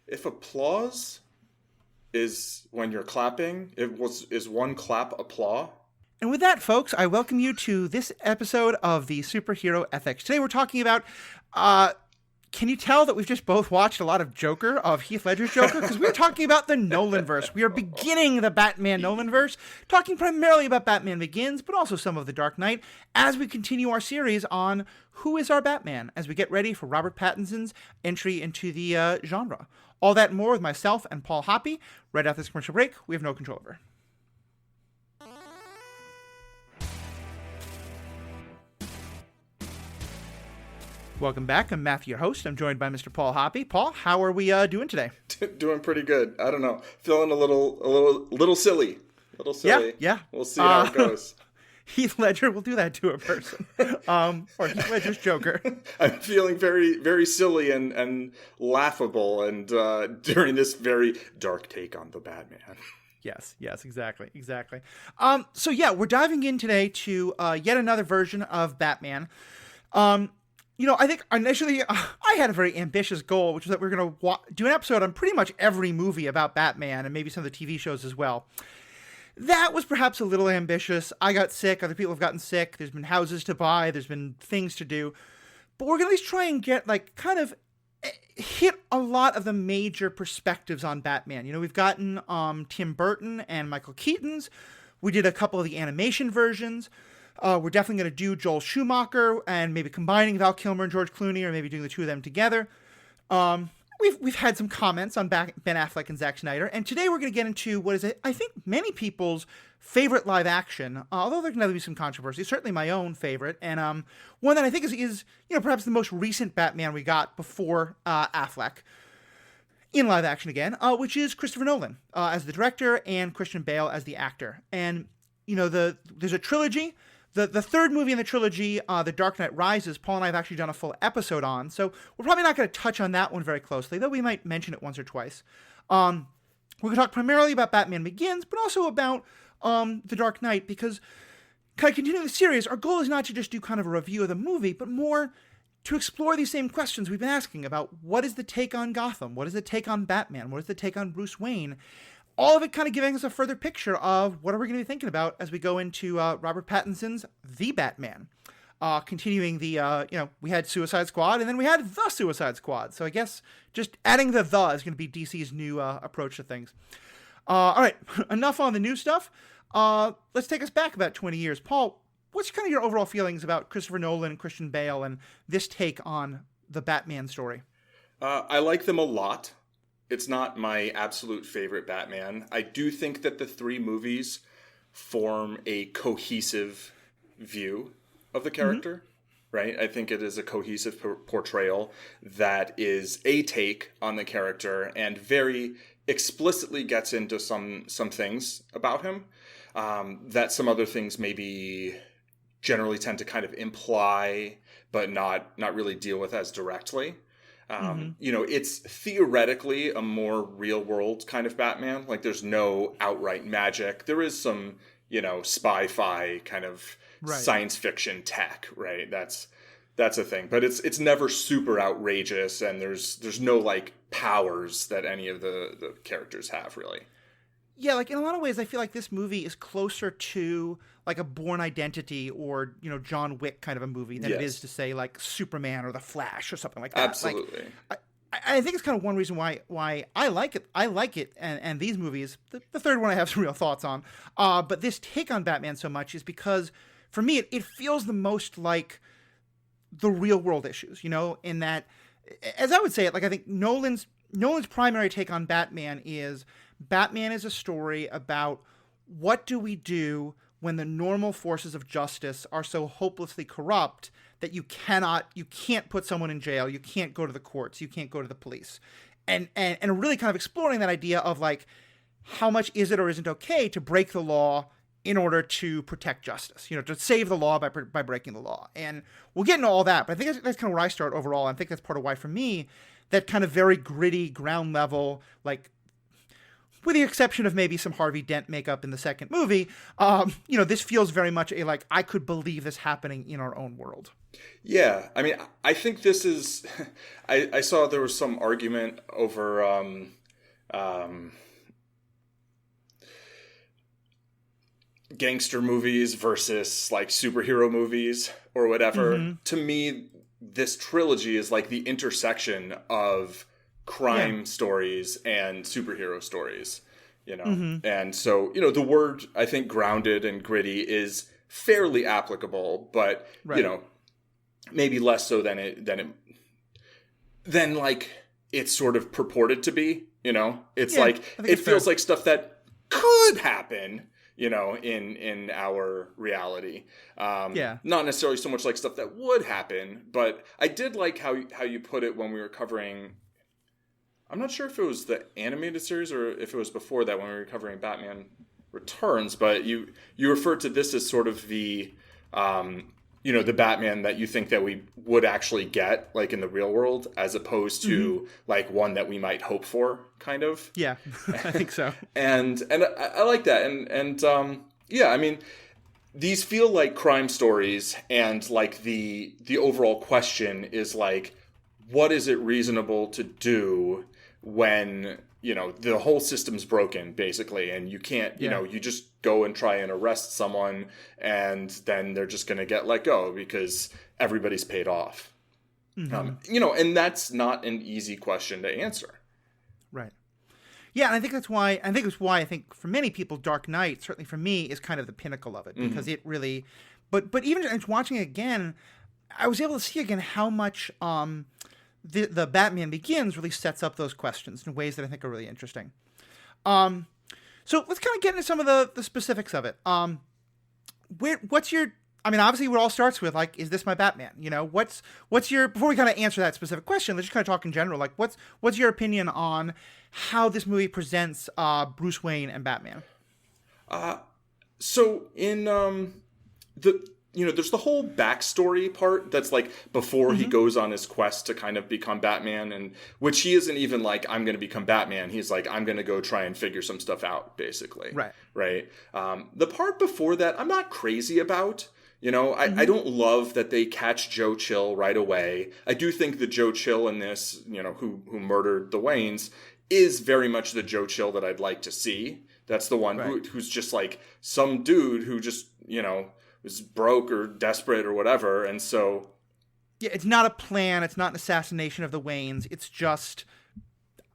if applause is when you're clapping, is one clap applause? And with that, folks, I welcome you to this episode of the Superhero Ethics. Today we're talking about, can you tell that we've just both watched a lot of Joker, of Heath Ledger's Joker? Because we're talking about the Nolanverse. We are beginning the Batman Nolanverse, talking primarily about Batman Begins, but also some of The Dark Knight, as we continue our series on who is our Batman, as we get ready for Robert Pattinson's entry into the genre. All that and more with myself and Paul Hoppe. Right after this commercial break, we have no control over. Welcome back. I'm Matthew, your host. I'm joined by Mr. Paul Hoppe. Paul, how are we doing today? Doing pretty good. I don't know. Feeling a little silly. Yeah. We'll see how it goes. Heath Ledger will do that to a person. Or Heath Ledger's Joker. I'm feeling very, very silly and laughable and during this very dark take on the Batman. Yes, exactly. So yeah, we're diving in today to yet another version of Batman. I think initially I had a very ambitious goal, which was that we're going to do an episode on pretty much every movie about Batman and maybe some of the TV shows as well. That was perhaps a little ambitious. I got sick. Other people have gotten sick. There's been houses to buy. There's been things to do. But we're going to at least try and get hit a lot of the major perspectives on Batman. We've gotten Tim Burton and Michael Keaton's. We did a couple of the animation versions. We're definitely going to do Joel Schumacher and maybe combining Val Kilmer and George Clooney, or maybe doing the two of them together. We've had some comments on Ben Affleck and Zack Snyder, and today we're going to get into what is, I think, many people's favorite live action, although there can be some controversy, certainly my own favorite, and one that I think is perhaps the most recent Batman we got before Affleck in live action again, which is Christopher Nolan as the director and Christian Bale as the actor. And, there's a trilogy. The third movie in the trilogy, The Dark Knight Rises, Paul and I have actually done a full episode on, so we're probably not going to touch on that one very closely, though we might mention it once or twice. We're going to talk primarily about Batman Begins, but also about The Dark Knight, because kind of continuing the series, our goal is not to just do kind of a review of the movie, but more to explore these same questions we've been asking about what is the take on Gotham, what is the take on Batman, what is the take on Bruce Wayne. All of it kind of giving us a further picture of what are we going to be thinking about as we go into Robert Pattinson's The Batman. Continuing the, we had Suicide Squad, and then we had The Suicide Squad. So I guess just adding the is going to be DC's new approach to things. All right, enough on the new stuff. Let's take us back about 20 years. Paul, what's kind of your overall feelings about Christopher Nolan and Christian Bale and this take on the Batman story? I like them a lot. It's not my absolute favorite Batman. I do think that the three movies form a cohesive view of the character, right? I think it is a cohesive portrayal that is a take on the character and very explicitly gets into some things about him that some other things maybe generally tend to kind of imply but not really deal with as directly. It's theoretically a more real world kind of Batman. Like there's no outright magic. There is some, spy-fi kind of science fiction tech, right? That's a thing, but it's never super outrageous. And there's no like powers that any of the characters have really. Yeah, like in a lot of ways, I feel like this movie is closer to like a Bourne Identity or, John Wick kind of a movie than it is to say like Superman or The Flash or something like that. Absolutely. Like, I think it's kind of one reason why I like it. I like it, and these movies. The third one I have some real thoughts on. But this take on Batman so much is because for me it feels the most like the real world issues. In that, as I would say it, like I think Nolan's primary take on Batman is a story about what do we do when the normal forces of justice are so hopelessly corrupt that you can't put someone in jail, you can't go to the courts, you can't go to the police. And really kind of exploring that idea of like, how much is it or isn't okay to break the law in order to protect justice, to save the law by breaking the law. And we'll get into all that, but I think that's kind of where I start overall. I think that's part of why, for me, that kind of very gritty, ground level, like, with the exception of maybe some Harvey Dent makeup in the second movie, this feels very much like, I could believe this happening in our own world. Yeah, I mean, I think this is. I saw there was some argument over um, gangster movies versus like superhero movies or whatever. Mm-hmm. To me, this trilogy is like the intersection of Yeah. crime stories and superhero stories, you know? Mm-hmm. And so, the word, I think, grounded and gritty is fairly applicable, but, Right. maybe less so than like it's sort of purported to be, It's Yeah, like, I think it it's fair. feels like stuff that could happen, in our reality. Yeah. Not necessarily so much like stuff that would happen, but I did like how you put it when we were covering. I'm not sure if it was the animated series or if it was before that when we were covering Batman Returns, but you referred to this as sort of the the Batman that you think that we would actually get like in the real world, as opposed to like one that we might hope for, kind of. Yeah, I think so. And I like that, and yeah, I mean, these feel like crime stories, and like the overall question is like, what is it reasonable to do when the whole system's broken, basically, and you can't Yeah. you just go and try and arrest someone, and then they're just going to get let go because everybody's paid off. And that's not an easy question to answer. Right. Yeah, and I think that's why. I think for many people, Dark Knight, certainly for me, is kind of the pinnacle of it, because it really. But even just watching it again, I was able to see again how much the Batman Begins really sets up those questions in ways that I think are really interesting. So let's kind of get into some of the specifics of it. What's your? I mean, obviously, it all starts with like, is this my Batman? What's your? Before we kind of answer that specific question, let's just kind of talk in general. Like, what's your opinion on how this movie presents Bruce Wayne and Batman? So in there's the whole backstory part that's like before he goes on his quest to kind of become Batman, and which he isn't even like, I'm going to become Batman. He's like, I'm going to go try and figure some stuff out, basically. Right. The part before that, I'm not crazy about. I don't love that they catch Joe Chill right away. I do think the Joe Chill in this, who murdered the Waynes, is very much the Joe Chill that I'd like to see. That's the one who's just like some dude who just, was broke or desperate or whatever. And so. Yeah, it's not a plan. It's not an assassination of the Waynes. It's just,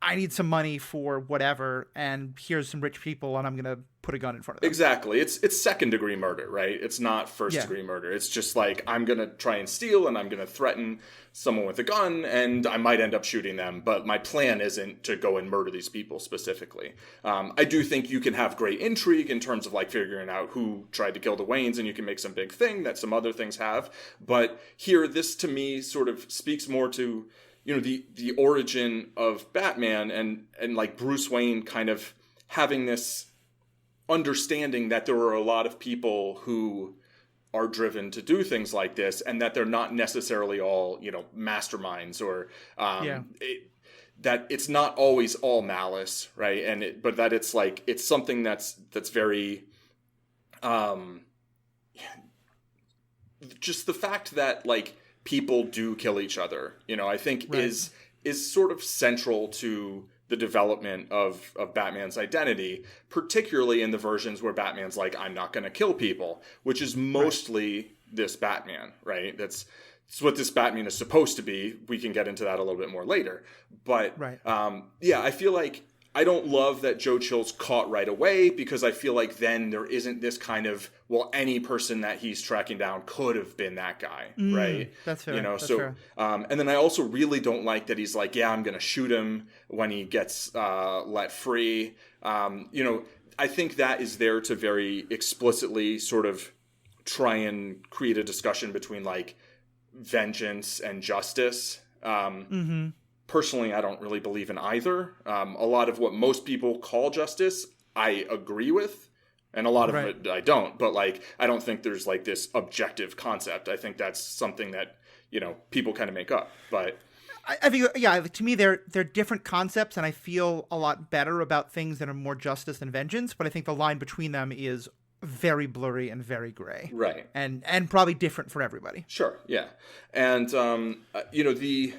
I need some money for whatever, and here's some rich people, and I'm going to put a gun in front of them. Exactly. It's second degree murder, right? It's not first degree murder. It's just like, I'm going to try and steal, and I'm going to threaten someone with a gun, and I might end up shooting them, but my plan isn't to go and murder these people specifically. I do think you can have great intrigue in terms of like figuring out who tried to kill the Waynes, and you can make some big thing that some other things have. But here, this to me sort of speaks more to the origin of Batman, and like Bruce Wayne kind of having this understanding that there are a lot of people who are driven to do things like this, and that they're not necessarily all masterminds, or that it's not always all malice, right? But that it's like, it's something that's very just the fact that like people do kill each other, I think is sort of central to the development of Batman's identity, particularly in the versions where Batman's like, I'm not going to kill people, which is mostly this Batman, right? It's what this Batman is supposed to be. We can get into that a little bit more later. But I feel like I don't love that Joe Chill's caught right away, because I feel like then there isn't this kind of, well, any person that he's tracking down could have been that guy, right? That's fair. That's so, fair. And then I also really don't like that he's like, yeah, I'm going to shoot him when he gets let free. I think that is there to very explicitly sort of try and create a discussion between like vengeance and justice. Personally, I don't really believe in either. A lot of what most people call justice, I agree with, and a lot of it I don't. But like, I don't think there's like this objective concept. I think that's something that people kind of make up. But I think, to me, they're different concepts, and I feel a lot better about things that are more justice than vengeance. But I think the line between them is very blurry and very gray. Right. And probably different for everybody. Sure, yeah. And, you know, the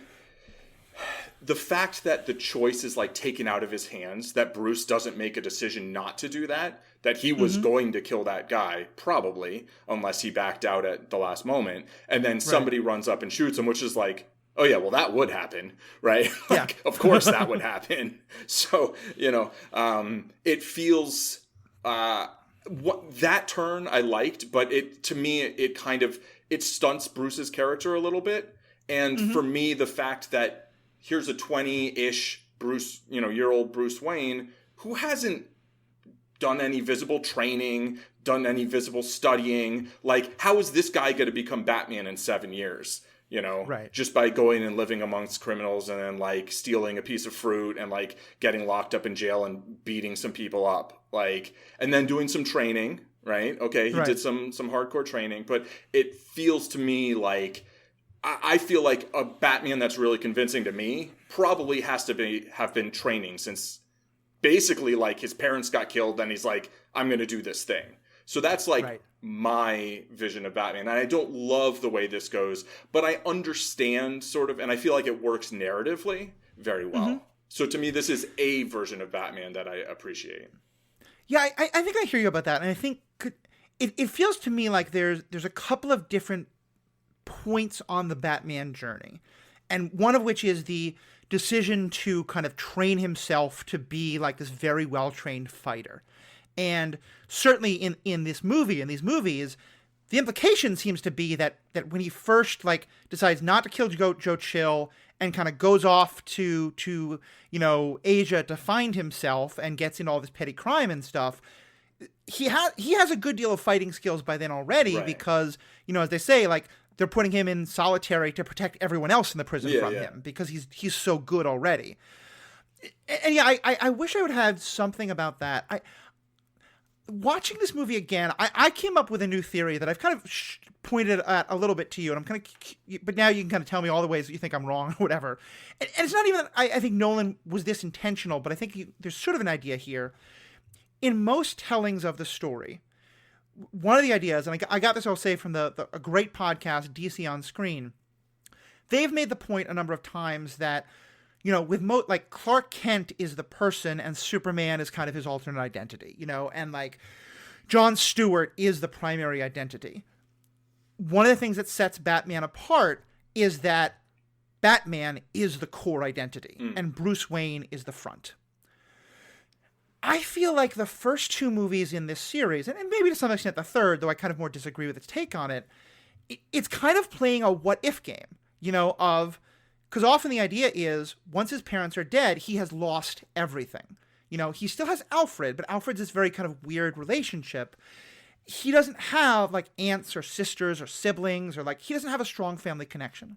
fact that the choice is like taken out of his hands, that Bruce doesn't make a decision not to do that he was going to kill that guy, probably, unless he backed out at the last moment, and then somebody runs up and shoots him, which is like, oh yeah, well that would happen, right? Like, of course that would happen. So, you know, it feels, that turn I liked, but to me, it kind of, it stunts Bruce's character a little bit. And for me, the fact that here's a 20-ish year-old Bruce Wayne who hasn't done any visible training, done any visible studying. Like, how is this guy going to become Batman in 7 years? You know, just by going and living amongst criminals and then like stealing a piece of fruit and like getting locked up in jail and beating some people up, like, and then doing some training, right? Okay, he did some hardcore training, but it feels to me like, I feel like a Batman that's really convincing to me probably has to have been training since basically like his parents got killed and he's like, I'm going to do this thing. So that's like my vision of Batman. And I don't love the way this goes, but I understand sort of, and I feel like it works narratively very well. So to me, this is a version of Batman that I appreciate. Yeah, I think I hear you about that. And I think it feels to me like there's a couple of different points on the Batman journey, and one of which is the decision to kind of train himself to be like this very well-trained fighter. And certainly in these movies, the implication seems to be that when he first like decides not to kill Joe Chill and kind of goes off to you know, Asia to find himself and gets into all this petty crime and stuff, he has a good deal of fighting skills by then already, because, you know, as they say, like, they're putting him in solitary to protect everyone else in the prison from him because he's so good already. And yeah, I wish I would have something about that. Watching this movie again, I came up with a new theory that I've kind of pointed at a little bit to you, and I'm kind of, but now you can kind of tell me all the ways that you think I'm wrong or whatever. And it's not even that I think Nolan was this intentional, but I think there's sort of an idea here. In most tellings of the story, one of the ideas, and I got this, I'll say, from a great podcast, DC On Screen, they've made the point a number of times that, you know, with like Clark Kent is the person and Superman is kind of his alternate identity, you know, and like Jon Stewart is the primary identity. One of the things that sets Batman apart is that Batman is the core identity and Bruce Wayne is the front. I feel like the first two movies in this series, and maybe to some extent the third, though I kind of more disagree with its take on it, it's kind of playing a what-if game, you know, because often the idea is once his parents are dead, he has lost everything. You know, he still has Alfred, but Alfred's this very kind of weird relationship. He doesn't have, like, aunts or sisters or siblings, or, like, he doesn't have a strong family connection.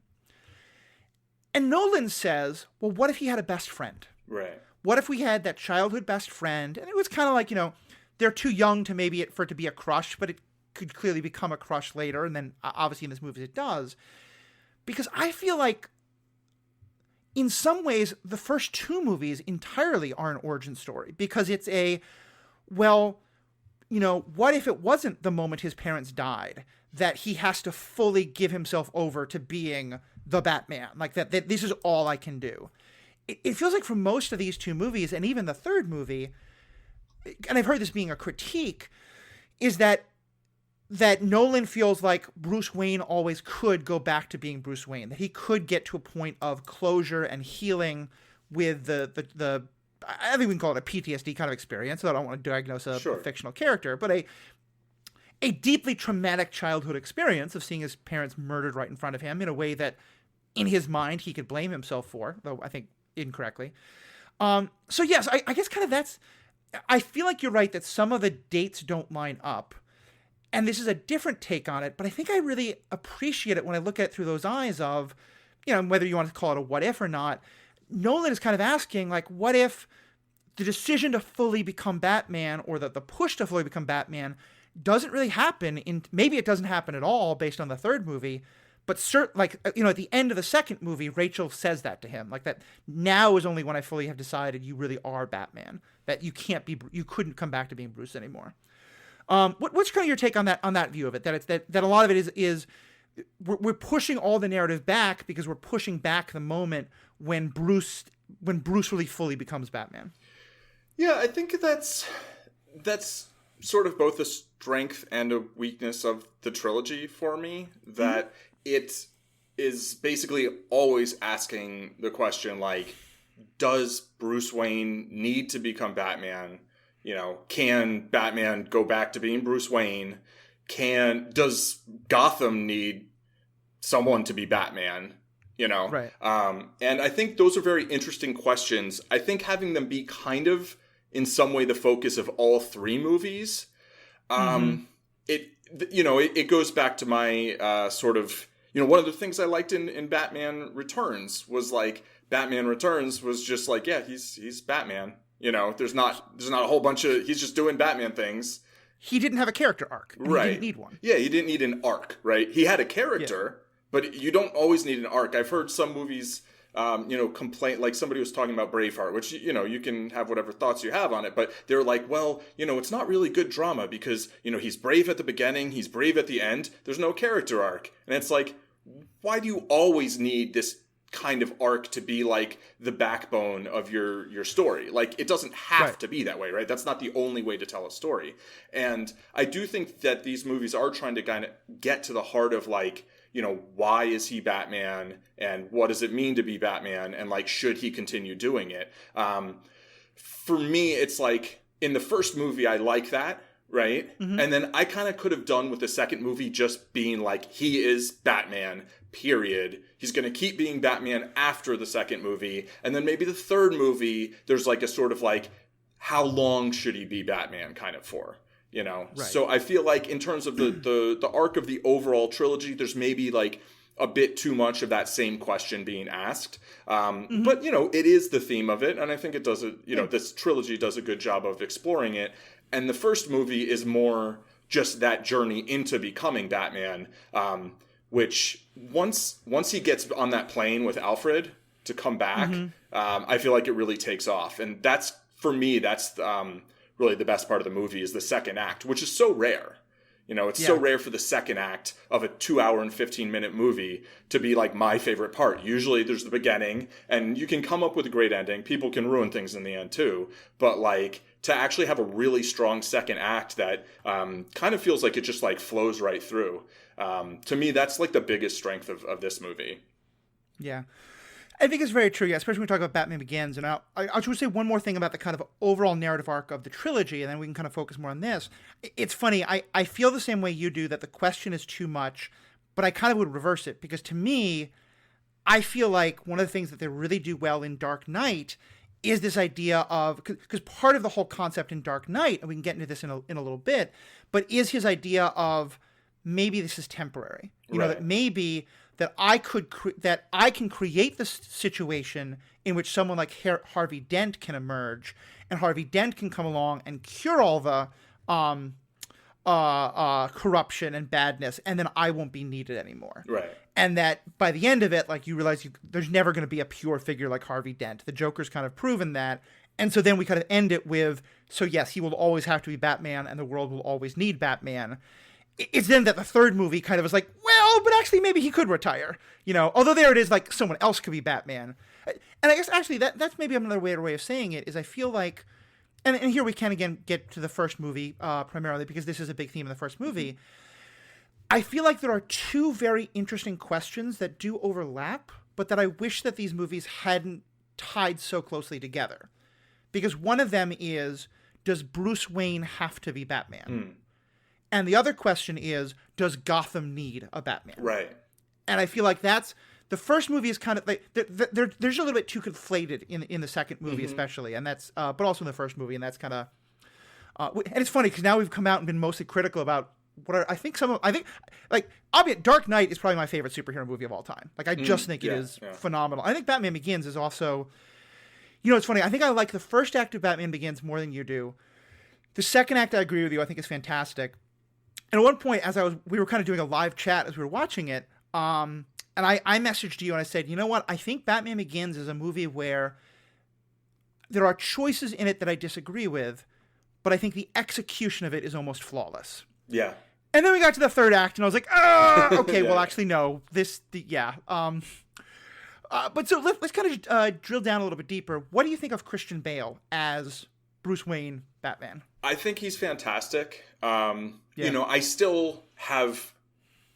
And Nolan says, well, what if he had a best friend? Right. What if we had that childhood best friend, and it was kind of like, you know, they're too young to maybe for it to be a crush, but it could clearly become a crush later, and then obviously in this movie it does. Because I feel like, in some ways, the first two movies entirely are an origin story, because it's well, you know, what if it wasn't the moment his parents died that he has to fully give himself over to being the Batman? Like, that this is all I can do. It feels like for most of these two movies, and even the third movie, and I've heard this being a critique, is that Nolan feels like Bruce Wayne always could go back to being Bruce Wayne, that he could get to a point of closure and healing with the I think we can call it a PTSD kind of experience, so I don't want to diagnose a fictional character, but a deeply traumatic childhood experience of seeing his parents murdered right in front of him in a way that, in his mind, he could blame himself for, though I think incorrectly. So yes, I guess kind of I feel like you're right that some of the dates don't line up, and this is a different take on it, but I think I really appreciate it when I look at it through those eyes of, you know, whether you want to call it a what if or not, Nolan is kind of asking, like, what if the decision to fully become Batman, or the push to fully become Batman, doesn't really happen maybe it doesn't happen at all based on the third movie, but like, you know, at the end of the second movie, Rachel says that to him, like, that now is only when I fully have decided you really are Batman, that you couldn't come back to being Bruce anymore. What's kind of your take on that view of it? That a lot of it is we're pushing all the narrative back because we're pushing back the moment when Bruce really fully becomes Batman. Yeah, I think that's sort of both a strength and a weakness of the trilogy for me. That it is basically always asking the question, like, does Bruce Wayne need to become Batman? Can Batman go back to being Bruce Wayne? Does Gotham need someone to be Batman? Right. And I think those are very interesting questions. I think having them be kind of in some way the focus of all three movies, it goes back to my sort of, one of the things I liked in Batman Returns was like, Batman Returns was just like, yeah, he's Batman. There's not a whole bunch of, he's just doing Batman things. He didn't have a character arc. Right. He didn't need one. Yeah, he didn't need an arc, right? He had a character, but you don't always need an arc. I've heard some movies, complain, like somebody was talking about Braveheart, which, you can have whatever thoughts you have on it, but they're like, well, it's not really good drama because, he's brave at the beginning, he's brave at the end, there's no character arc. And it's like, why do you always need this kind of arc to be like the backbone of your story? Like, it doesn't have to be that way, right? That's not the only way to tell a story. And I do think that these movies are trying to kind of get to the heart of, like, why is he Batman and what does it mean to be Batman, and like, should he continue doing it? For me, it's like, in the first movie, I like that, right? And then I kind of could have done with the second movie just being like, he is Batman, period. He's going to keep being Batman after the second movie. And then maybe the third movie, there's like a sort of like, how long should he be Batman kind of for? Right. So I feel like in terms of the arc of the overall trilogy, there's maybe like a bit too much of that same question being asked. But, it is the theme of it. And I think it does this trilogy does a good job of exploring it. And the first movie is more just that journey into becoming Batman, which once he gets on that plane with Alfred to come back, I feel like it really takes off. And that's, for me, that's really the best part of the movie is the second act, which is so rare. It's so rare for the second act of a 2 hour and 15-minute movie to be like my favorite part. Usually there's the beginning and you can come up with a great ending. People can ruin things in the end too. But like, to actually have a really strong second act that kind of feels like it just like flows right through. To me, that's like the biggest strength of this movie. Yeah. I think it's very true, yeah, especially when we talk about Batman Begins. And I'll just say one more thing about the kind of overall narrative arc of the trilogy, and then we can kind of focus more on this. It's funny, I feel the same way you do, that the question is too much, but I kind of would reverse it, because to me, I feel like one of the things that they really do well in Dark Knight is this idea of, because part of the whole concept in Dark Knight, and we can get into this in a little bit, but is his idea of maybe this is temporary. That maybe that I can create this situation in which someone like Harvey Dent can emerge, and Harvey Dent can come along and cure all the corruption and badness, and then I won't be needed anymore. Right. And that by the end of it, like, you realize there's never going to be a pure figure like Harvey Dent. The Joker's kind of proven that. And so then we kind of end it with, so yes, he will always have to be Batman, and the world will always need Batman. It's then that the third movie kind of is like, well, but actually maybe he could retire, although there it is, like, someone else could be Batman. And I guess actually that's maybe another way of saying it is, I feel like, and here we can again get to the first movie primarily, because this is a big theme in the first movie. I feel like there are two very interesting questions that do overlap, but that I wish that these movies hadn't tied so closely together. Because one of them is, does Bruce Wayne have to be Batman? And the other question is, does Gotham need a Batman? Right. And I feel like that's, the first movie is kind of like, they're a little bit too conflated in the second movie, especially, and that's, but also in the first movie, and that's kind of, and it's funny because now we've come out and been mostly critical about what are, I think like, albeit Dark Knight is probably my favorite superhero movie of all time. Like, I just think it is phenomenal. I think Batman Begins is also, it's funny. I think I like the first act of Batman Begins more than you do. The second act, I agree with you. I think is fantastic. And at one point, we were kind of doing a live chat as we were watching it, and I messaged you and I said, you know what? I think Batman Begins is a movie where there are choices in it that I disagree with, but I think the execution of it is almost flawless. Yeah. And then we got to the third act, and I was like, okay, well, actually, no. But so let's kind of drill down a little bit deeper. What do you think of Christian Bale as Bruce Wayne Batman? I think he's fantastic. I still have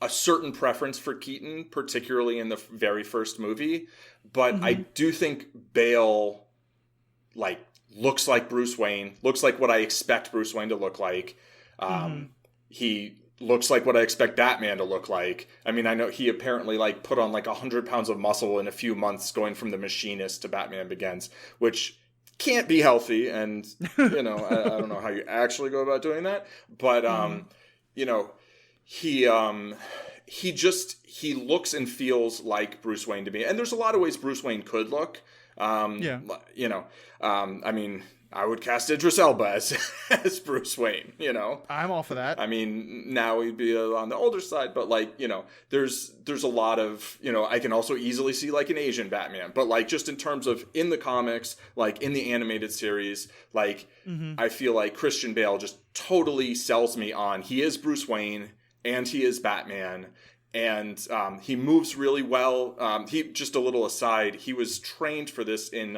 a certain preference for Keaton, particularly in the very first movie. But I do think Bale, looks like Bruce Wayne, looks like what I expect Bruce Wayne to look like. He looks like what I expect Batman to look like. I mean, I know he apparently put on 100 pounds of muscle in a few months going from The Machinist to Batman Begins, which can't be healthy. And, I don't know how you actually go about doing that. But, he looks and feels like Bruce Wayne to me. And there's a lot of ways Bruce Wayne could look. I would cast Idris Elba as Bruce Wayne, I'm all for that. I mean, now he'd be on the older side, but there's a lot of, I can also easily see an Asian Batman, but just in terms of in the comics, in the animated series, I feel like Christian Bale just totally sells me on. He is Bruce Wayne and he is Batman. And he moves really well. Just a little aside, he was trained for this in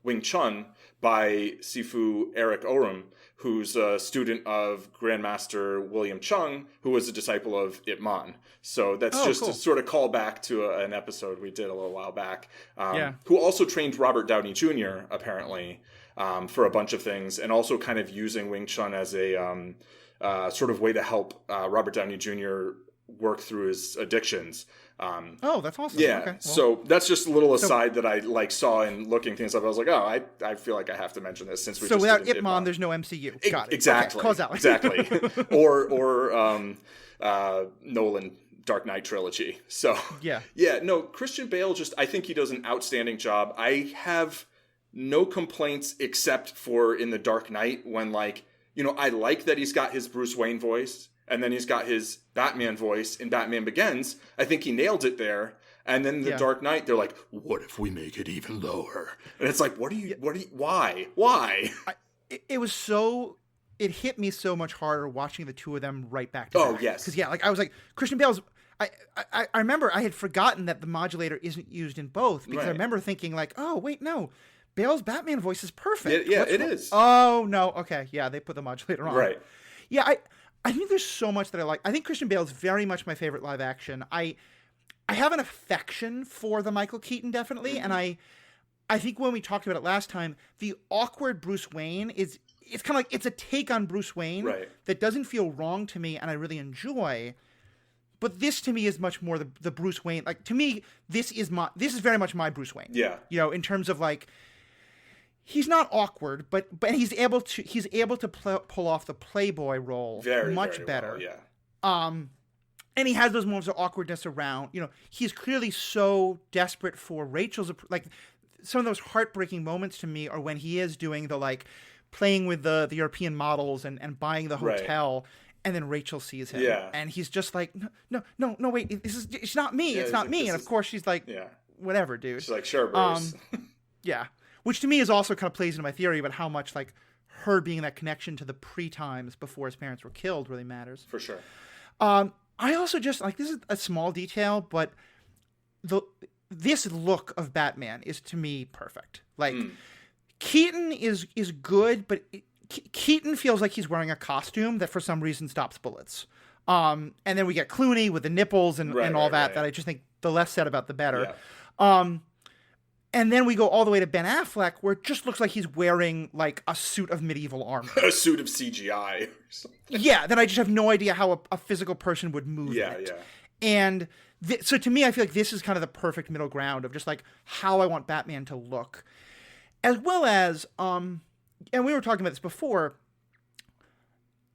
Wing Chun by Sifu Eric Orum, who's a student of Grandmaster William Chung, who was a disciple of Ip Man. So that's cool. A sort of callback to an episode we did a little while back. Who also trained Robert Downey Jr., apparently, for a bunch of things, and also kind of using Wing Chun as a sort of way to help Robert Downey Jr. work through his addictions. That's awesome. Yeah. Okay, well. So that's just a little aside that I saw in looking things up. I was like, I feel like I have to mention this since we. So without Ip Man, there's no MCU. Got it. Exactly. Okay, cause out. Exactly. or Nolan Dark Knight trilogy. So yeah. No, Christian Bale I think he does an outstanding job. I have no complaints except for in the Dark Knight when I like that he's got his Bruce Wayne voice. And then he's got his Batman voice in Batman Begins. I think he nailed it there. And then the Dark Knight, they're like, what if we make it even lower? And it's like, why? It hit me so much harder watching the two of them right back to back. Oh, yes. Because, I was like, Christian Bale's, I remember I had forgotten that the modulator isn't used in both. Because I remember thinking oh, wait, no. Bale's Batman voice is perfect. It is. Oh, no. Okay. Yeah, they put the modulator on. Right. Yeah, I think there's so much that I like. I think Christian Bale is very much my favorite live action. I have an affection for the Michael Keaton, definitely. And I think when we talked about it last time, the awkward Bruce Wayne it's kind of it's a take on Bruce Wayne that doesn't feel wrong to me and I really enjoy. But this to me is much more the Bruce Wayne. To me, this is very much my Bruce Wayne. Yeah. In terms of he's not awkward, but he's able to pull off the playboy role much very better. Well, yeah. And he has those moments of awkwardness around. He's clearly so desperate for Rachel's. Some of those heartbreaking moments to me are when he is doing the playing with the European models and buying the hotel, and then Rachel sees him, and he's just like, no, wait, it's not me, it's not me, and of course she's like, whatever, dude. She's like, sure, Bruce. Yeah. Which to me is also kind of plays into my theory about how much her being that connection to the pre-times before his parents were killed really matters. For sure. I also just this is a small detail, but this look of Batman is to me perfect. Keaton is good, but Keaton feels like he's wearing a costume that for some reason stops bullets. And then we get Clooney with the nipples and all that. That I just think the less said about the better. Yeah. And then we go all the way to Ben Affleck, where it just looks like he's wearing a suit of medieval armor, a suit of CGI. Or something. Yeah, then I just have no idea how a physical person would move in it. Yeah. And so to me, I feel like this is kind of the perfect middle ground of just how I want Batman to look, as well as and we were talking about this before.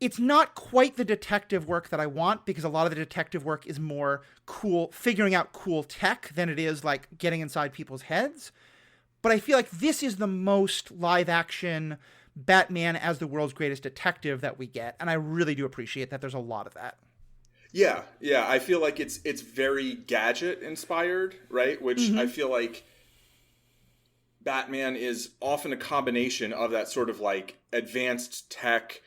It's not quite the detective work that I want because a lot of the detective work is more cool, figuring out cool tech than it is getting inside people's heads. But I feel like this is the most live action Batman as the world's greatest detective that we get. And I really do appreciate that there's a lot of that. Yeah. I feel like it's very gadget inspired, right? Which I feel like Batman is often a combination of that sort of like advanced tech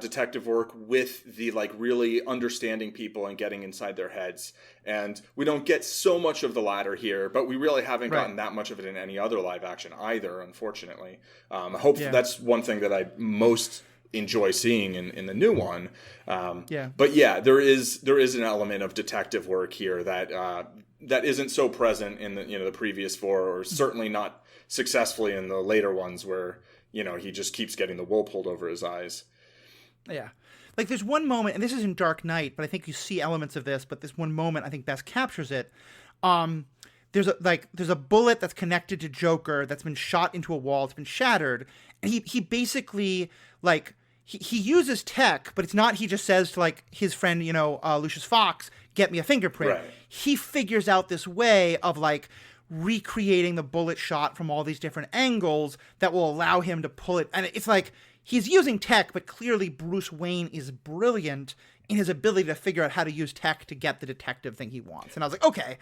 detective work with the like really understanding people and getting inside their heads. And we don't get so much of the latter here, but we really haven't gotten that much of it in any other live action either, unfortunately. That's one thing that I most enjoy seeing in the new one. But yeah, there is an element of detective work here that isn't so present in the previous four, or certainly not successfully in the later ones where he just keeps getting the wool pulled over his eyes. Yeah. Like there's one moment, and this is in Dark Knight, but I think you see elements of this, but this one moment I think best captures it. There's a bullet that's connected to Joker that's been shot into a wall, it's been shattered, and he basically like he uses tech, but it's not, he just says to like his friend, Lucius Fox, get me a fingerprint. Right. He figures out this way of like recreating the bullet shot from all these different angles that will allow him to pull it. And it's like, he's using tech, but clearly Bruce Wayne is brilliant in his ability to figure out how to use tech to get the detective thing he wants. And I was like, okay,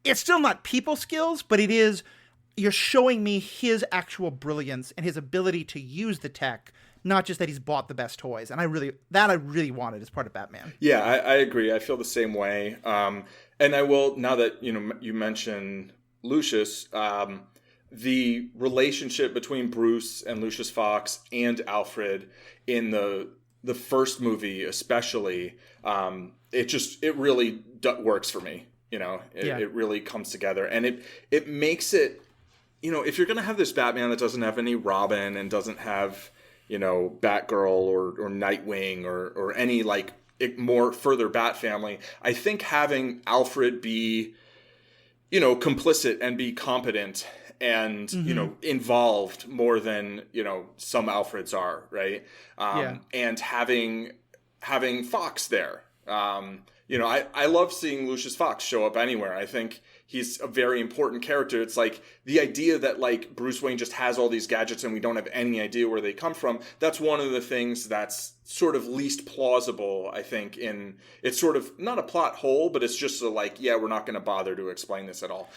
it's still not people skills, but it is, you're showing me his actual brilliance and his ability to use the tech, not just that he's bought the best toys. And I really wanted as part of Batman. Yeah, I agree. I feel the same way. And I will, now that, you mention Lucius, the relationship between Bruce and Lucius Fox and Alfred in the first movie especially, it really works for me. It really comes together, and it makes it, if you're going to have this Batman that doesn't have any Robin and doesn't have, Batgirl or Nightwing or any like more further Bat family, I think having Alfred be, complicit and be competent and involved more than some Alfreds are, right? And having Fox there, I love seeing Lucius Fox show up anywhere. I think he's a very important character. It's like the idea that like Bruce Wayne just has all these gadgets and we don't have any idea where they come from. That's one of the things that's sort of least plausible, I think, it's sort of not a plot hole, but it's just we're not going to bother to explain this at all.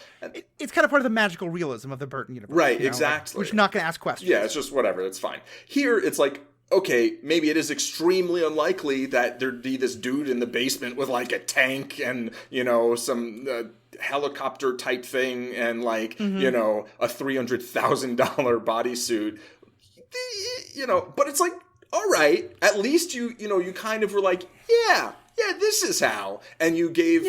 It's kind of part of the magical realism of the Burton universe. Right, exactly. We're just not going to ask questions. Yeah, it's just whatever. It's fine. Here, it's like, okay, maybe it is extremely unlikely that there'd be this dude in the basement with like a tank and, some helicopter type thing and like, a $300,000 bodysuit, but it's like, all right, at least you kind of were like, yeah, this is how. And you gave,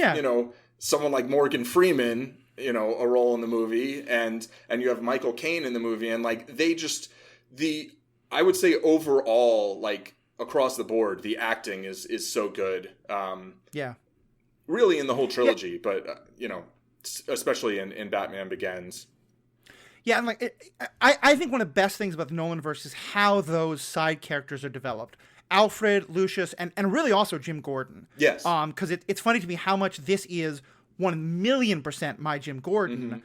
someone like Morgan Freeman, a role in the movie, and you have Michael Caine in the movie, and like I would say overall, like across the board, the acting is so good. Really in the whole trilogy, but especially in Batman Begins. Yeah, and like I think one of the best things about the Nolanverse is how those side characters are developed. Alfred, Lucius, and really also Jim Gordon. Yes. Because it's funny to me how much this is 1,000,000% my Jim Gordon,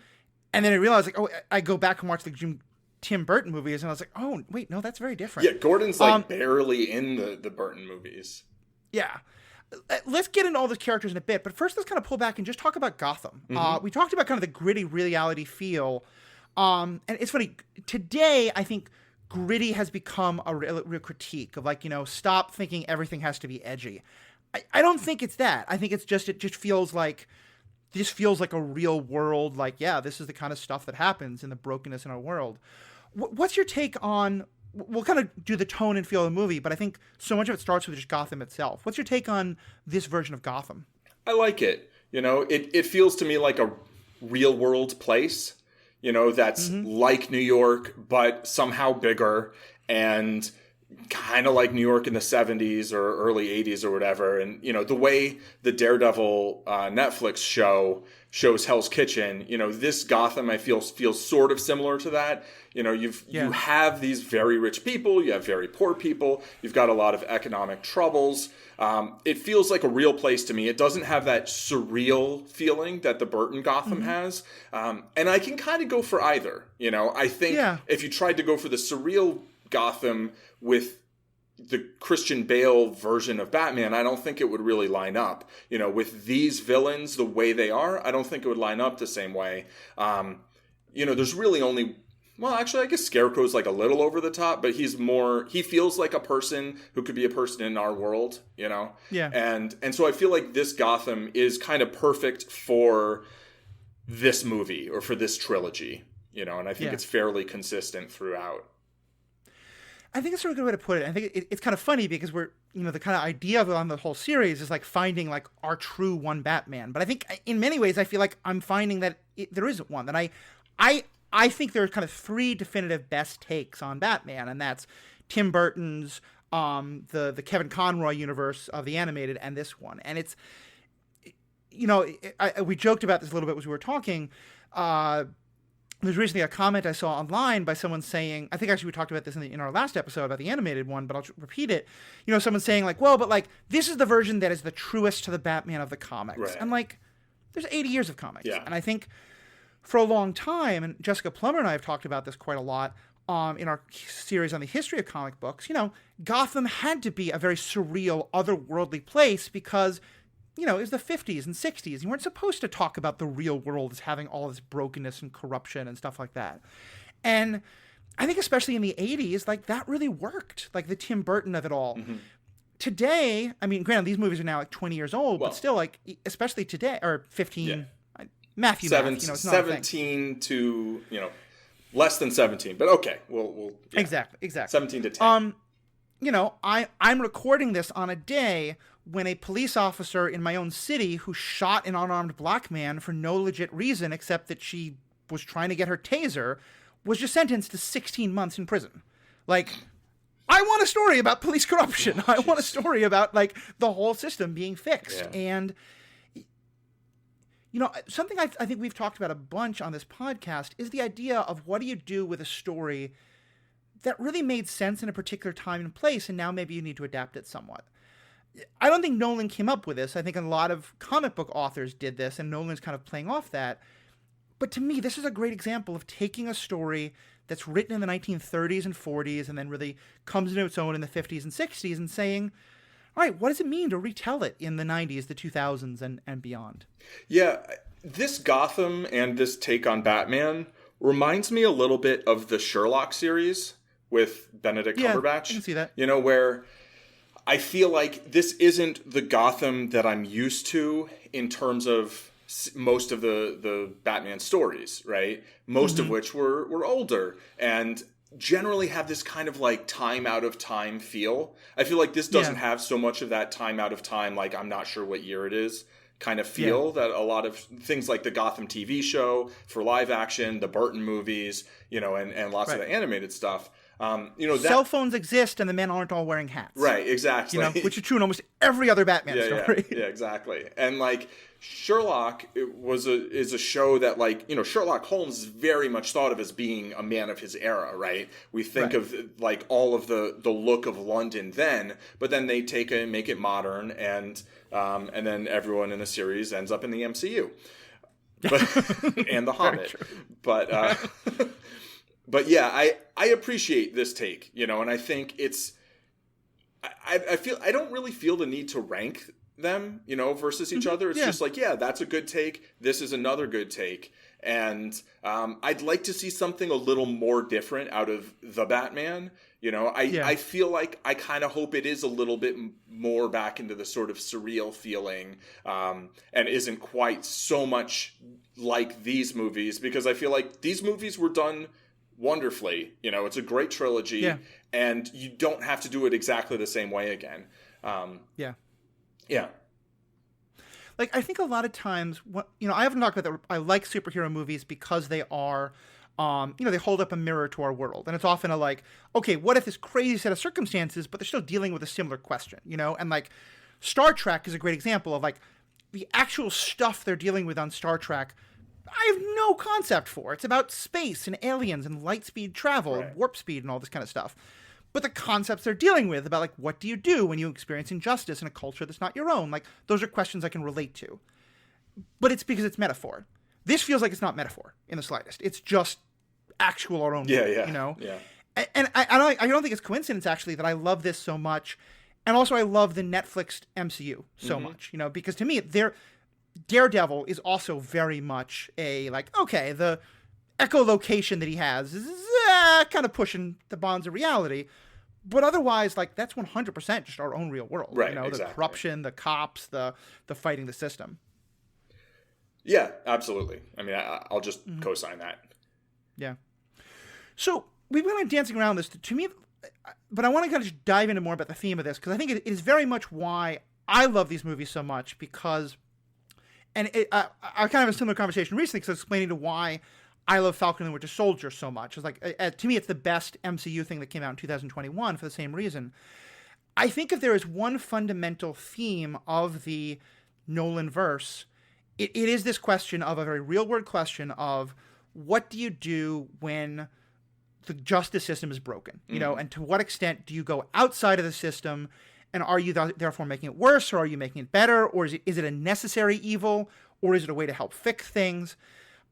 and then I realized like, I go back and watch the Tim Burton movies, and I was like, oh wait, no, that's very different. Yeah, Gordon's like barely in the Burton movies. Yeah. Let's get into all the characters in a bit, but first let's kind of pull back and just talk about Gotham. We talked about kind of the gritty reality feel. And it's funny, today I think gritty has become a real critique of like, stop thinking everything has to be edgy. I don't think it's that. I think it just feels like a real world, like, yeah, this is the kind of stuff that happens in the brokenness in our world. What's your take on, we'll kind of do the tone and feel of the movie, but I think so much of it starts with just Gotham itself. What's your take on this version of Gotham? I like it. It feels to me like a real world place, that's like New York, but somehow bigger and kind of like New York in the 70s or early 80s or whatever. And, the way the Daredevil Netflix show shows Hell's Kitchen, this Gotham, I feel feels sort of similar to that. You have these very rich people, you have very poor people, you've got a lot of economic troubles. It feels like a real place to me. It doesn't have that surreal feeling that the Burton Gotham has. And I can kind of go for either. I think if you tried to go for the surreal Gotham with the Christian Bale version of Batman, I don't think it would really line up. With these villains the way they are, I don't think it would line up the same way. There's really only Well, actually, I guess Scarecrow's like a little over the top, but he feels like a person who could be a person in our world, you know? Yeah. And so I feel like this Gotham is kind of perfect for this movie or for this trilogy, you know, and I think it's fairly consistent throughout. I think that's a really good way to put it. I think it's kind of funny because we're, you know, the kind of idea of on the whole series is like finding like our true one Batman. But I think in many ways, I feel like I'm finding that there isn't one. That I think there are kind of three definitive best takes on Batman, and that's Tim Burton's, the Kevin Conroy universe of the animated, and this one. And it's, you know, we joked about this a little bit as we were talking. There's recently a comment I saw online by someone saying, I think actually we talked about this in our last episode about the animated one, but I'll repeat it. You know, someone saying like, well, but like, this is the version that is the truest to the Batman of the comics. Right. And like, there's 80 years of comics. Yeah. And I think for a long time, and Jessica Plummer and I have talked about this quite a lot in our series on the history of comic books, you know, Gotham had to be a very surreal, otherworldly place because, you know, it was the 50s and 60s. You weren't supposed to talk about the real world as having all this brokenness and corruption and stuff like that. And I think especially in the 80s, like that really worked, like the Tim Burton of it all. Mm-hmm. Today, I mean, granted, these movies are now like 20 years old, but still like, especially today, or 15, Matthew, you know, it's not 17 to, you know, less than 17, but okay. We'll Exactly. 17 to 10. You know, I'm recording this on a day when a police officer in my own city who shot an unarmed black man for no legit reason except that she was trying to get her taser was just sentenced to 16 months in prison. Like, I want a story about police corruption. I want a story about, like, the whole system being fixed. Yeah. And, you know, something I think we've talked about a bunch on this podcast is the idea of what do you do with a story that really made sense in a particular time and place, and now maybe you need to adapt it somewhat. I don't think Nolan came up with this. I think a lot of comic book authors did this, and Nolan's kind of playing off that. But to me, this is a great example of taking a story that's written in the 1930s and 40s and then really comes into its own in the 50s and 60s and saying, all right, what does it mean to retell it in the 90s, the 2000s, and beyond? Yeah, this Gotham and this take on Batman reminds me a little bit of the Sherlock series with Benedict Cumberbatch. I can see that. You know, where I feel like this isn't the Gotham that I'm used to in terms of most of the Batman stories, right? Most of which were older and generally have this kind of like time out of time feel. I feel like this doesn't have so much of that time out of time, like I'm not sure what year it is kind of feel that a lot of things like the Gotham TV show for live action, the Burton movies, you know, and lots of the animated stuff. You know, cell phones exist and the men aren't all wearing hats. Right, exactly. You know, which is true in almost every other Batman story. Yeah, exactly. And like Sherlock is a show that, like, you know, Sherlock Holmes is very much thought of as being a man of his era, right? We think of like all of the look of London then, but then they take it and make it modern, and then everyone in the series ends up in the MCU. But, and the Hobbit. But yeah, I appreciate this take, you know, and I think it's I don't really feel the need to rank them, you know, versus each other. It's just like, that's a good take. This is another good take. And I'd like to see something a little more different out of the Batman. You know, I feel like I kind of hope it is a little bit more back into the sort of surreal feeling and isn't quite so much like these movies, because I feel like these movies were done wonderfully. You know, it's a great trilogy and you don't have to do it exactly the same way again. Yeah. Like, I think a lot of times, you know, I haven't talked about that. I like superhero movies because they are, you know, they hold up a mirror to our world. And it's often a like, okay, what if this crazy set of circumstances, but they're still dealing with a similar question, you know? And like Star Trek is a great example of like the actual stuff they're dealing with on Star Trek. I have no concept for. It's about space and aliens and light speed travel, warp speed and all this kind of stuff. But the concepts they're dealing with about, like, what do you do when you experience injustice in a culture that's not your own? Like, those are questions I can relate to. But it's because it's metaphor. This feels like it's not metaphor in the slightest. It's just actual our own world, you know? Yeah. And I don't think it's coincidence, actually, that I love this so much. And also I love the Netflix MCU so much, you know? Because to me, Daredevil is also very much a, like, okay, the echolocation that he has is kind of pushing the bounds of reality. But otherwise, like, that's 100% just our own real world. Right, you know, exactly. The corruption, the cops, the fighting the system. Yeah, absolutely. I mean, I'll just co-sign that. Yeah. So we've been like dancing around this to me, but I want to kind of just dive into more about the theme of this, because I think it is very much why I love these movies so much, because, and I kind of have a similar conversation recently, because I was explaining to why I love Falcon and the Winter Soldier so much. It's like, to me, it's the best MCU thing that came out in 2021 for the same reason. I think if there is one fundamental theme of the Nolan verse, it is this question of a very real world question of what do you do when the justice system is broken, you know, and to what extent do you go outside of the system, and are you therefore making it worse, or are you making it better, or is it a necessary evil, or is it a way to help fix things?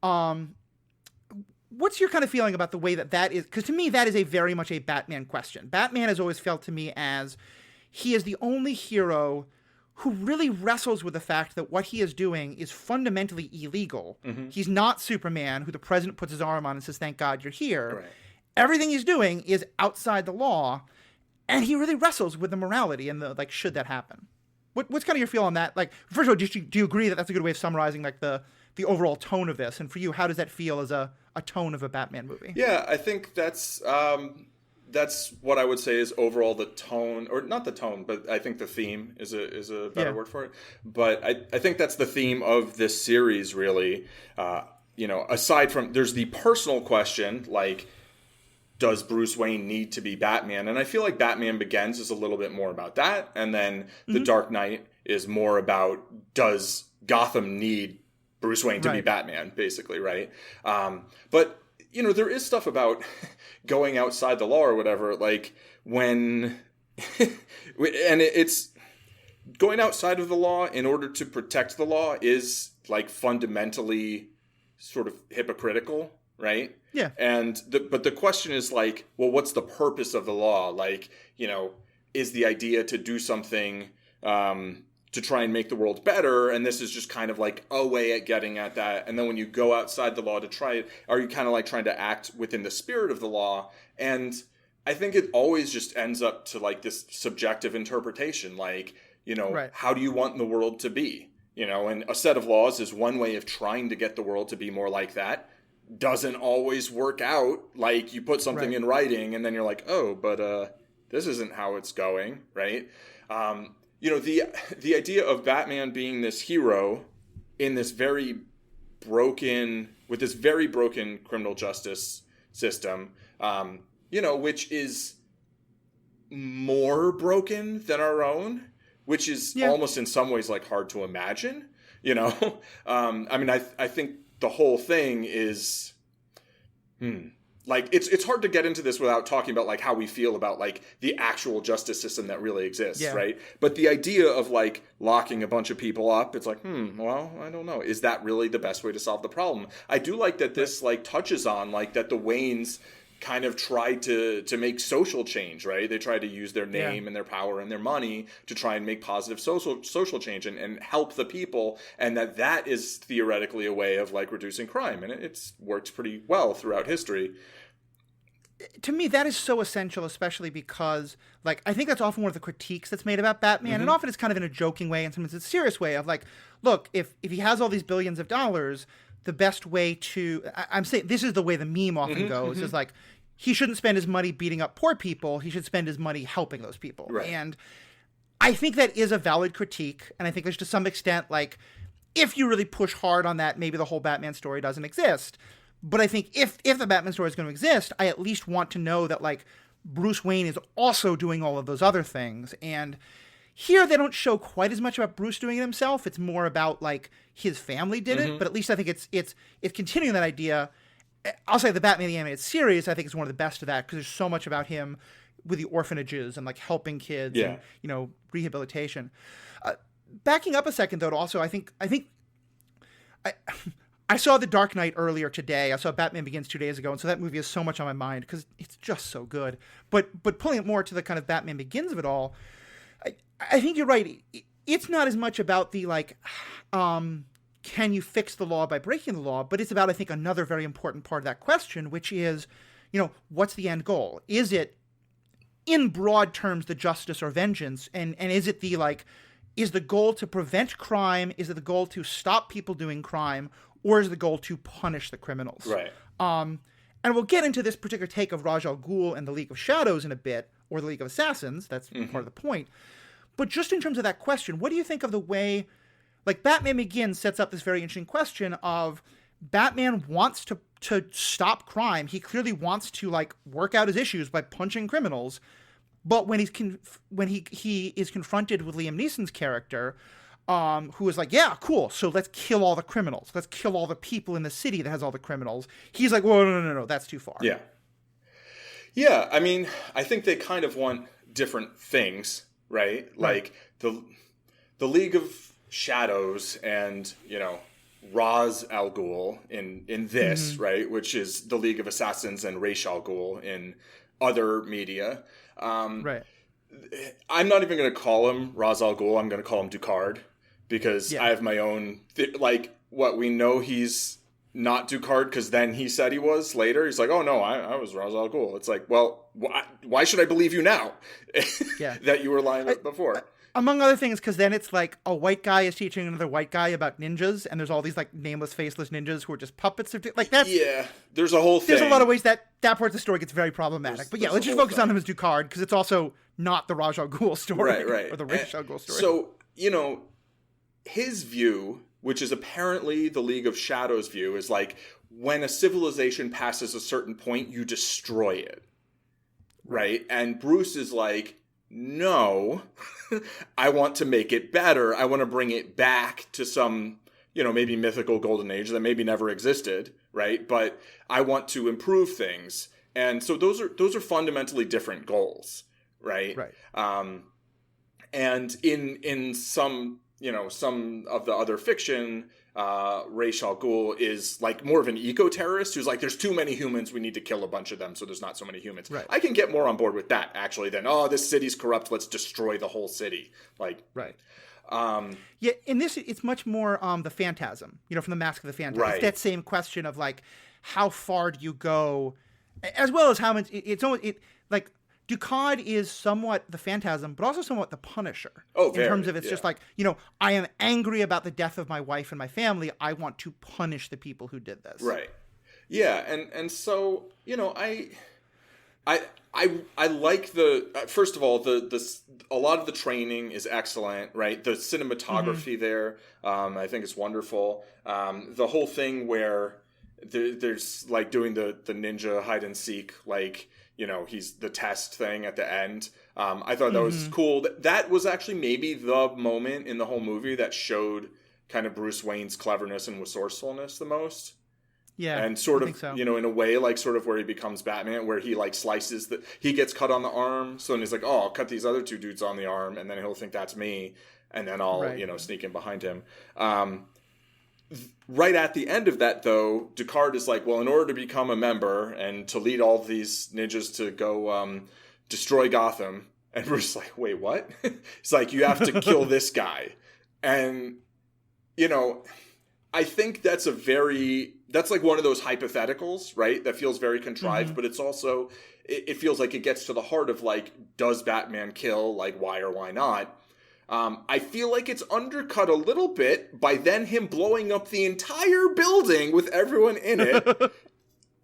What's your kind of feeling about the way that is? Because to me, that is a very much a Batman question. Batman has always felt to me as he is the only hero who really wrestles with the fact that what he is doing is fundamentally illegal. He's not Superman, who the president puts his arm on and says, "Thank God you're here." Right. Everything he's doing is outside the law, and he really wrestles with the morality and the, like, should that happen? What's kind of your feel on that? Like, first of all, do you agree that that's a good way of summarizing, like, the overall tone of this? And for you, how does that feel as a tone of a Batman movie? Yeah, I think that's what I would say is overall the tone, or not the tone, but I think the theme is a better word for it. But I think that's the theme of this series, really. You know, aside from, there's the personal question, like, does Bruce Wayne need to be Batman? And I feel like Batman Begins is a little bit more about that. And then The Dark Knight is more about, does Gotham need Bruce Wayne to be Batman, basically, right? But, you know, there is stuff about going outside the law or whatever, like when, and it's going outside of the law in order to protect the law is, like, fundamentally sort of hypocritical, right? Yeah. And but the question is, like, well, what's the purpose of the law? Like, you know, is the idea to do something to try and make the world better? And this is just kind of like a way at getting at that. And then when you go outside the law to try it, are you kind of like trying to act within the spirit of the law? And I think it always just ends up to, like, this subjective interpretation. Like, you know, how do you want the world to be? You know, and a set of laws is one way of trying to get the world to be more like that. Doesn't always work out. Like, you put something in writing and then you're like, oh, but this isn't how it's going, right? You know, the idea of Batman being this hero in this very broken, with this very broken criminal justice system, you know, which is more broken than our own, which is almost in some ways, like, hard to imagine, you know? I mean, I think the whole thing is, like, it's hard to get into this without talking about, like, how we feel about, like, the actual justice system that really exists, right? But the idea of, like, locking a bunch of people up, it's like, well, I don't know. Is that really the best way to solve the problem? I do like that this, like, touches on, like, that the Waynes kind of tried to make social change, right? They tried to use their name and their power and their money to try and make positive social change and help the people, and that is theoretically a way of, like, reducing crime, and it's worked pretty well throughout history. To me, that is so essential, especially because, like, I think that's often one of the critiques that's made about Batman, and often it's kind of in a joking way, and sometimes it's a serious way of, like, look, if he has all these billions of dollars, the best way to, I'm saying this is the way the meme often goes, is like, he shouldn't spend his money beating up poor people. He should spend his money helping those people. Right. And I think that is a valid critique. And I think there's, to some extent, like, if you really push hard on that, maybe the whole Batman story doesn't exist. But I think if the Batman story is going to exist, I at least want to know that, like, Bruce Wayne is also doing all of those other things. And here they don't show quite as much about Bruce doing it himself. It's more about, like, his family did it. But at least I think it's continuing that idea. I'll say the Batman the Animated Series, I think, is one of the best of that, because there's so much about him with the orphanages and, like, helping kids and, you know, rehabilitation. Backing up a second, though, also, I think I saw The Dark Knight earlier today. I saw Batman Begins 2 days ago, and so that movie is so much on my mind because it's just so good. But pulling it more to the kind of Batman Begins of it all, I think you're right. It's not as much about the, like, can you fix the law by breaking the law? But it's about, I think, another very important part of that question, which is, what's the end goal? Is it, in broad terms, the justice or vengeance? And is it is the goal to prevent crime? Is it the goal to stop people doing crime? Or is the goal to punish the criminals? Right. And we'll get into this particular take of Ra's al Ghul and the League of Shadows in a bit, or the League of Assassins. That's part of the point. But just in terms of that question, what do you think of the way, Batman Begins sets up this very interesting question of Batman wants to stop crime. He clearly wants to work out his issues by punching criminals. But when he is confronted with Liam Neeson's character, who is yeah, cool, so let's kill all the criminals. Let's kill all the people in the city that has all the criminals. He's like, whoa, no, that's too far. Yeah. Yeah, I mean, I think they kind of want different things, right? Like the League of Shadows and, Ra's al Ghul in this, right? Which is the League of Assassins and Ra's al Ghul in other media. Right. I'm not even going to call him Ra's al Ghul. I'm going to call him Ducard. Because I have my own, we know he's not Ducard because then he said he was later. He's like, oh no, I was Ra's al Ghul. It's like, well, why should I believe you now that you were lying before? Among other things, because then it's a white guy is teaching another white guy about ninjas, and there's all these nameless, faceless ninjas who are just puppets of that's. Yeah, there's a whole thing. There's a lot of ways that part of the story gets very problematic. But let's just focus on him as Ducard because it's also not the Ra's al Ghul story, right, or the Ra's al Ghul story. So his view, which is apparently the League of Shadows view, is when a civilization passes a certain point, you destroy it. Right? And Bruce is no, I want to make it better. I want to bring it back to some, maybe mythical golden age that maybe never existed. Right? But I want to improve things. And so those are fundamentally different goals. Right? Right. And in some, some of the other fiction, Ra's al Ghul is more of an eco-terrorist who's there's too many humans, we need to kill a bunch of them so there's not so many humans. Right. I can get more on board with that, actually, than, this city's corrupt, let's destroy the whole city. Right. In this, it's much more the phantasm, from the Mask of the Phantasm. Right. It's that same question of, how far do you go, as well as how much, Ducard is somewhat the Phantasm, but also somewhat the Punisher. Oh, in terms of it's just I am angry about the death of my wife and my family. I want to punish the people who did this. Right. Yeah, and so I like first of all a lot of the training is excellent, right? The cinematography there, I think is wonderful. The whole thing where there's doing the ninja hide and seek, he's the test thing at the end. I thought that was cool. That was actually maybe the moment in the whole movie that showed kind of Bruce Wayne's cleverness and resourcefulness the most. Yeah, and sort of, so. In a way, sort of where he becomes Batman, where he slices he gets cut on the arm. So then he's oh, I'll cut these other two dudes on the arm, and then he'll think that's me, and then I'll sneak in behind him. Right at the end of that, though, Ducard is well, in order to become a member and to lead all these ninjas to go destroy Gotham, and Bruce is wait, what? It's you have to kill this guy. And, I think that's one of those hypotheticals, right? That feels very contrived, but it's also, it feels it gets to the heart of does Batman kill? Why or why not? I feel it's undercut a little bit by then him blowing up the entire building with everyone in it,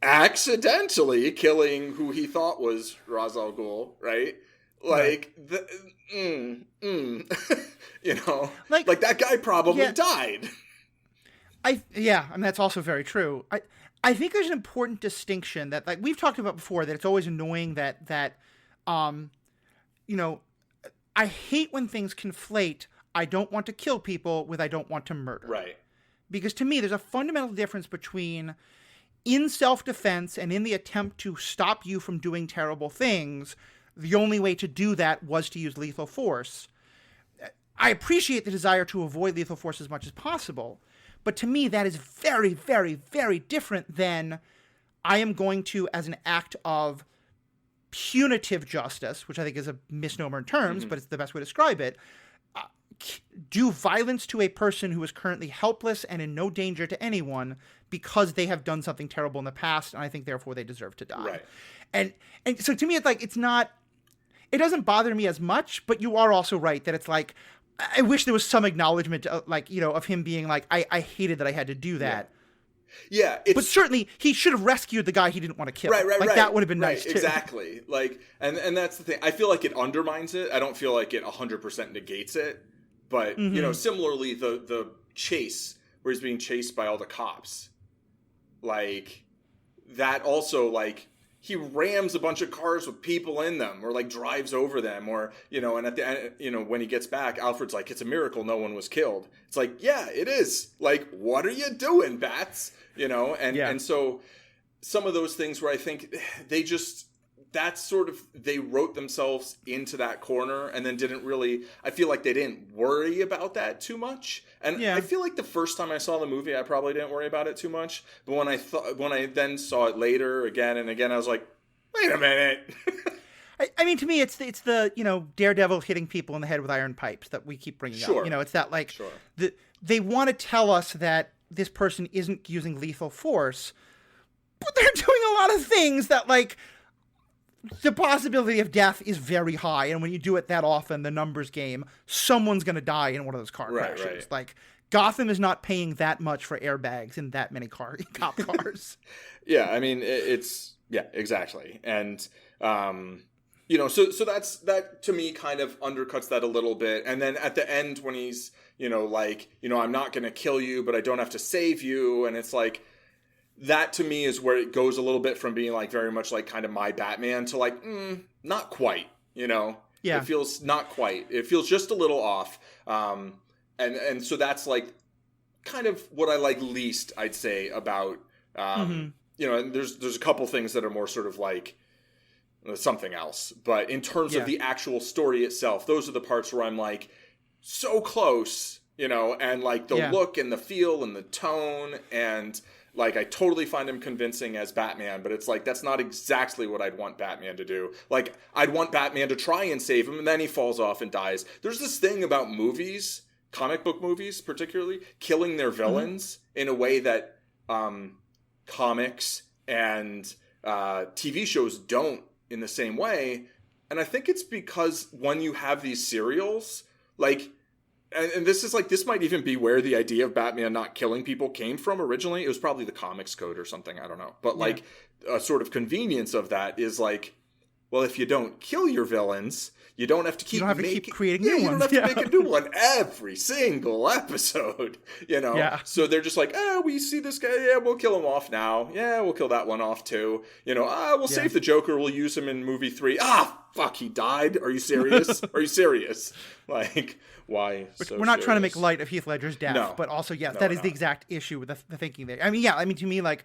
accidentally killing who he thought was Ra's al Ghul, right? That guy probably died. And that's also very true. I think there's an important distinction that we've talked about before, that it's always annoying that I hate when things conflate I don't want to kill people with I don't want to murder. Right. Because to me, there's a fundamental difference between in self-defense and in the attempt to stop you from doing terrible things, the only way to do that was to use lethal force. I appreciate the desire to avoid lethal force as much as possible, but to me that is very, very, very different than I am going to, as an act of punitive justice, which I think is a misnomer in terms, but it's the best way to describe it, do violence to a person who is currently helpless and in no danger to anyone because they have done something terrible in the past, and I think therefore they deserve to die. Right. And so to me, it's like, it doesn't bother me as much, but you are also right that it's like, I wish there was some acknowledgement of, like, you know, of him being like, I hated that I had to do that. Yeah. But certainly he should have rescued the guy he didn't want to kill. Right. Like, that would have been nice too. Exactly. Like, and that's the thing. I feel like it undermines it. I don't feel like it 100% negates it. But, you know, similarly, the chase where he's being chased by all the cops, like, that also, like, he rams a bunch of cars with people in them, or like drives over them, or, you know, and at the end, you know, when he gets back, Alfred's like, it's a miracle no one was killed. It's like, yeah, it is. Like, what are you doing, Bats? You know, and so some of those things where I think they just, that's sort of, they wrote themselves into that corner and then didn't really, I feel like they didn't worry about that too much. And I feel like the first time I saw the movie, I probably didn't worry about it too much. But when I then saw it later again and again, I was like, wait a minute. I mean, to me, it's the, you know, Daredevil hitting people in the head with iron pipes that we keep bringing up. You know, it's that, like, they want to tell us that this person isn't using lethal force, but they're doing a lot of things that, like, the possibility of death is very high, and when you do it that often, the numbers game, someone's going to die in one of those car crashes. Right. Like, Gotham is not paying that much for airbags in that many cop cars. Yeah, I mean, exactly. And, you know, so that to me kind of undercuts that a little bit. And then at the end when he's, you know, like, you know, I'm not going to kill you, but I don't have to save you. And it's like, that to me is where it goes a little bit from being like very much like kind of my Batman to like, not quite, you know? Yeah. It feels not quite. It feels just a little off. And so that's like kind of what I like least, I'd say, about, you know, and there's a couple things that are more sort of like something else. But in terms of the actual story itself, those are the parts where I'm like so close, you know, and like the look and the feel and the tone, and like, I totally find him convincing as Batman, but it's like, that's not exactly what I'd want Batman to do. Like, I'd want Batman to try and save him, and then he falls off and dies. There's this thing about movies, comic book movies particularly, killing their villains in a way that comics and TV shows don't in the same way. And I think it's because when you have these serials, like, and this is like, this might even be where the idea of Batman not killing people came from originally. It was probably the comics code or something. I don't know. But like a sort of convenience of that is like, well, if you don't kill your villains, you don't have to keep, keep creating new ones. You don't have to make a new one every single episode, you know? Yeah. So they're just like, we see this guy. Yeah, we'll kill him off now. Yeah, we'll kill that one off too. You know, we'll save the Joker. We'll use him in movie 3. Fuck, he died. Are you serious? Are you serious? Like, why? We're not trying to make light of Heath Ledger's death, but also, that is the exact issue with the thinking there. I mean, to me, like,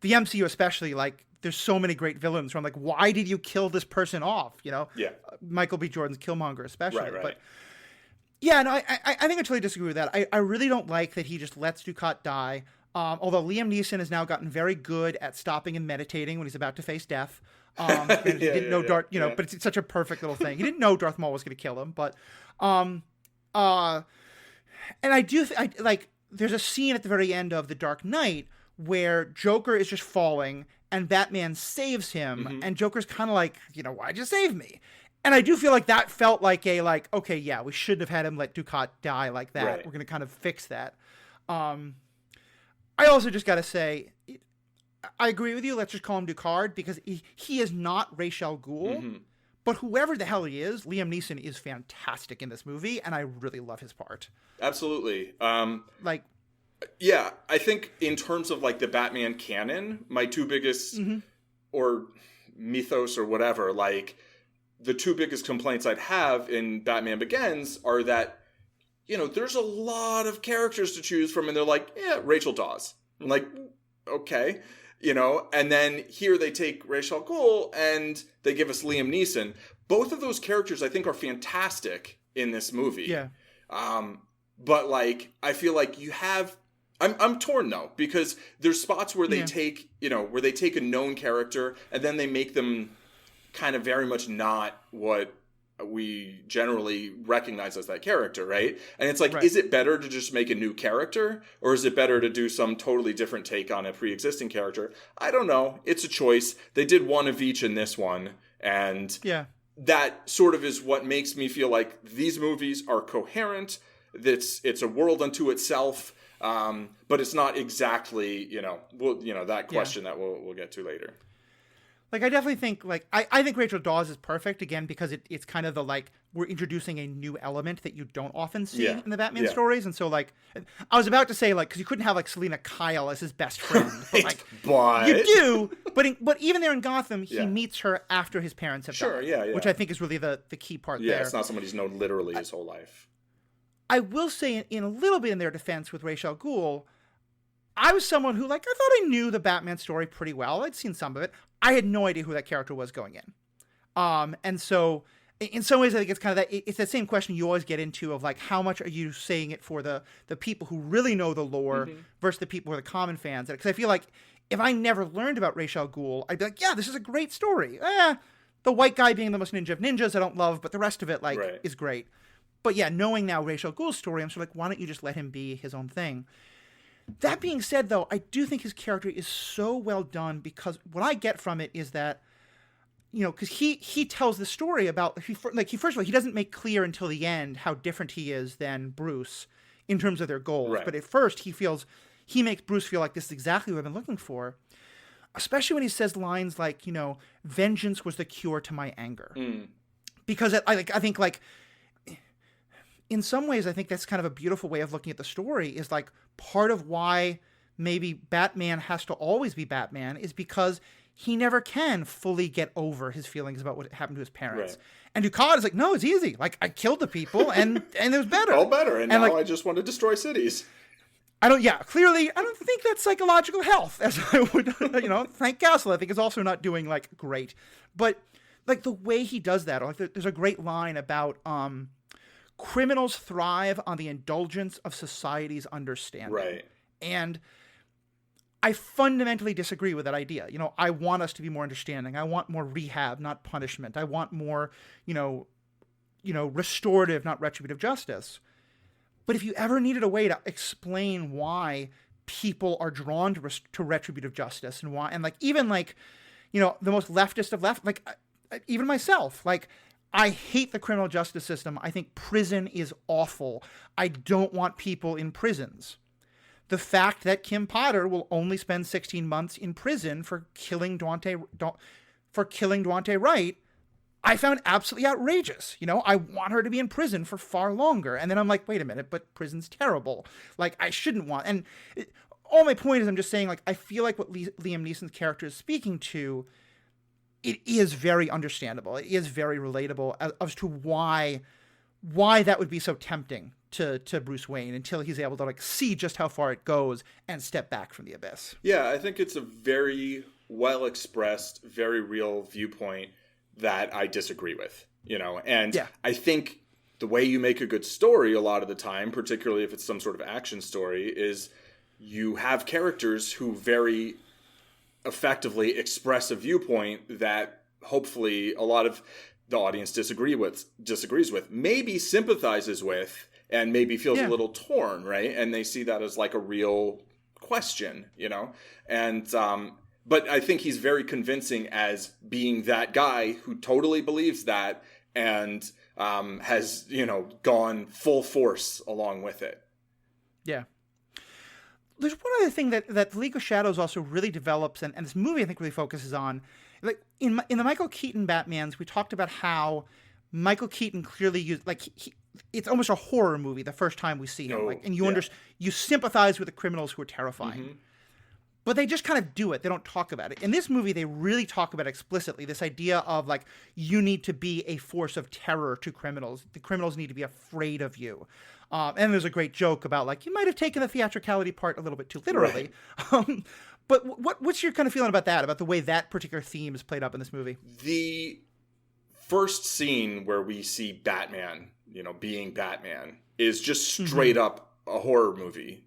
the MCU especially, like, there's so many great villains where I'm like, why did you kill this person off? You know? Yeah. Michael B. Jordan's Killmonger especially. Right. But yeah, no, I think I totally disagree with that. I really don't like that he just lets Ducat die. Although Liam Neeson has now gotten very good at stopping and meditating when he's about to face death. He didn't know Darth, you know, but it's such a perfect little thing. He didn't know Darth Maul was going to kill him, but, and I do, like, there's a scene at the very end of The Dark Knight where Joker is just falling and Batman saves him, and Joker's kind of like, you know, why'd you save me? And I do feel like that felt like okay, yeah, we shouldn't have had him let Ducat die like that. Right. We're going to kind of fix that. I also just got to say, I agree with you. Let's just call him Ducard, because he is not Ra's al Ghul, but whoever the hell he is, Liam Neeson is fantastic in this movie, and I really love his part. Absolutely. Yeah, I think in terms of like the Batman canon, my two biggest, or mythos or whatever, like the two biggest complaints I'd have in Batman Begins are that, you know, there's a lot of characters to choose from, and they're like, yeah, Rachel Dawes. I'm like, okay, you know, and then here they take Ra's al Ghul and they give us Liam Neeson. Both of those characters I think are fantastic in this movie. Yeah. But like, I feel like you have, I'm torn though, because there's spots where they take, you know, where they take a known character and then they make them kind of very much not what we generally recognize as that character, right? And it's like, Right. is it better to just make a new character, or is it better to do some totally different take on a pre-existing character? I don't know. It's a choice. They did one of each in this one, and Yeah. that sort of is what makes me feel like these movies are coherent. It's a world unto itself, but it's not exactly, that question that we'll get to later. Like, I definitely think, like, I think Rachel Dawes is perfect, again, because it's kind of the, like, we're introducing a new element that you don't often see in the Batman stories. And so, like, I was about to say, like, because you couldn't have, like, Selena Kyle as his best friend. But, like, you do. But even there in Gotham, he meets her after his parents have died. Which I think is really the key part there. Yeah, it's not somebody he's known literally his whole life. I will say, in a little bit in their defense with Ra's al Ghul, I was someone who, like, I thought I knew the Batman story pretty well. I'd seen some of it. I had no idea who that character was going in. And so, in some ways, I think it's kind of that, it's that same question you always get into of, like, how much are you saying it for the people who really know the lore versus the people who are the common fans? Because I feel like if I never learned about Ra's al Ghul, I'd be like, yeah, this is a great story. The white guy being the most ninja of ninjas, I don't love, but the rest of it, like, is great. But yeah, knowing now Ra's al Ghul's story, I'm sort of like, why don't you just let him be his own thing? That being said, though, I do think his character is so well done, because what I get from it is that, because he tells the story about, first of all, he doesn't make clear until the end how different he is than Bruce in terms of their goals. Right. But at first, he makes Bruce feel like this is exactly what I've been looking for, especially when he says lines like, vengeance was the cure to my anger. Because I think, like, in some ways, I think that's kind of a beautiful way of looking at the story, is like part of why maybe Batman has to always be Batman is because he never can fully get over his feelings about what happened to his parents. Right. And Ducad is like, no, it's easy. Like, I killed the people and it was better. All better. And now, like, I just want to destroy cities. Clearly, I don't think that's psychological health, as I would, Frank Castle, I think, is also not doing, like, great. But, like, the way he does that, like, there's a great line about, criminals thrive on the indulgence of society's understanding. Right. And I fundamentally disagree with that idea. I want us to be more understanding. I want more rehab, not punishment. I want more, restorative, not retributive justice. But if you ever needed a way to explain why people are drawn to retributive justice and why, and like, even like, the most leftist of left, like, even myself, like, I hate the criminal justice system. I think prison is awful. I don't want people in prisons. The fact that Kim Potter will only spend 16 months in prison for killing Dwante Wright, I found absolutely outrageous. I want her to be in prison for far longer. And then I'm like, wait a minute, but prison's terrible. Like, I shouldn't want. And all my point is, I'm just saying, like, I feel like what Liam Neeson's character is speaking to, it is very understandable. It is very relatable as to why that would be so tempting to Bruce Wayne until he's able to, like, see just how far it goes and step back from the abyss. Yeah, I think it's a very well expressed, very real viewpoint that I disagree with, and I think the way you make a good story a lot of the time, particularly if it's some sort of action story, is you have characters who very effectively express a viewpoint that hopefully a lot of the audience disagrees with, maybe sympathizes with, and maybe feels a little torn, right? And they see that as like a real question, and but I think he's very convincing as being that guy who totally believes that and has gone full force along with it. Yeah. There's one other thing that League of Shadows also really develops, and this movie I think really focuses on. Like, in the Michael Keaton Batmans, we talked about how Michael Keaton clearly used, like, it's almost a horror movie the first time we see him, and you sympathize with the criminals who are terrifying. Mm-hmm. But they just kind of do it. They don't talk about it. In this movie, they really talk about explicitly this idea of, like, you need to be a force of terror to criminals. The criminals need to be afraid of you. And there's a great joke about, like, you might have taken the theatricality part a little bit too literally. Right. But what's your kind of feeling about that, about the way that particular theme is played up in this movie? The first scene where we see Batman, being Batman, is just straight up a horror movie.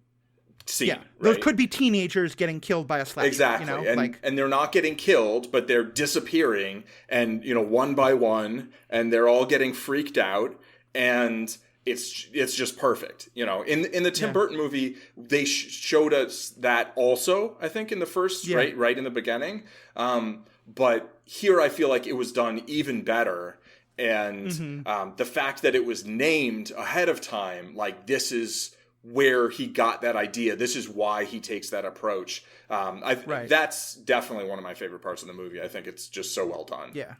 scene. Yeah, right? those could be teenagers getting killed by a slasher. Exactly, and they're not getting killed, but they're disappearing, and one by one, and they're all getting freaked out, and it's just perfect. In the Tim Burton movie, they showed us that also. I think in the first right in the beginning, but here I feel like it was done even better. And the fact that it was named ahead of time, like this is where he got that idea. This is why he takes that approach. That's definitely one of my favorite parts of the movie. I think it's just so well done. Yeah.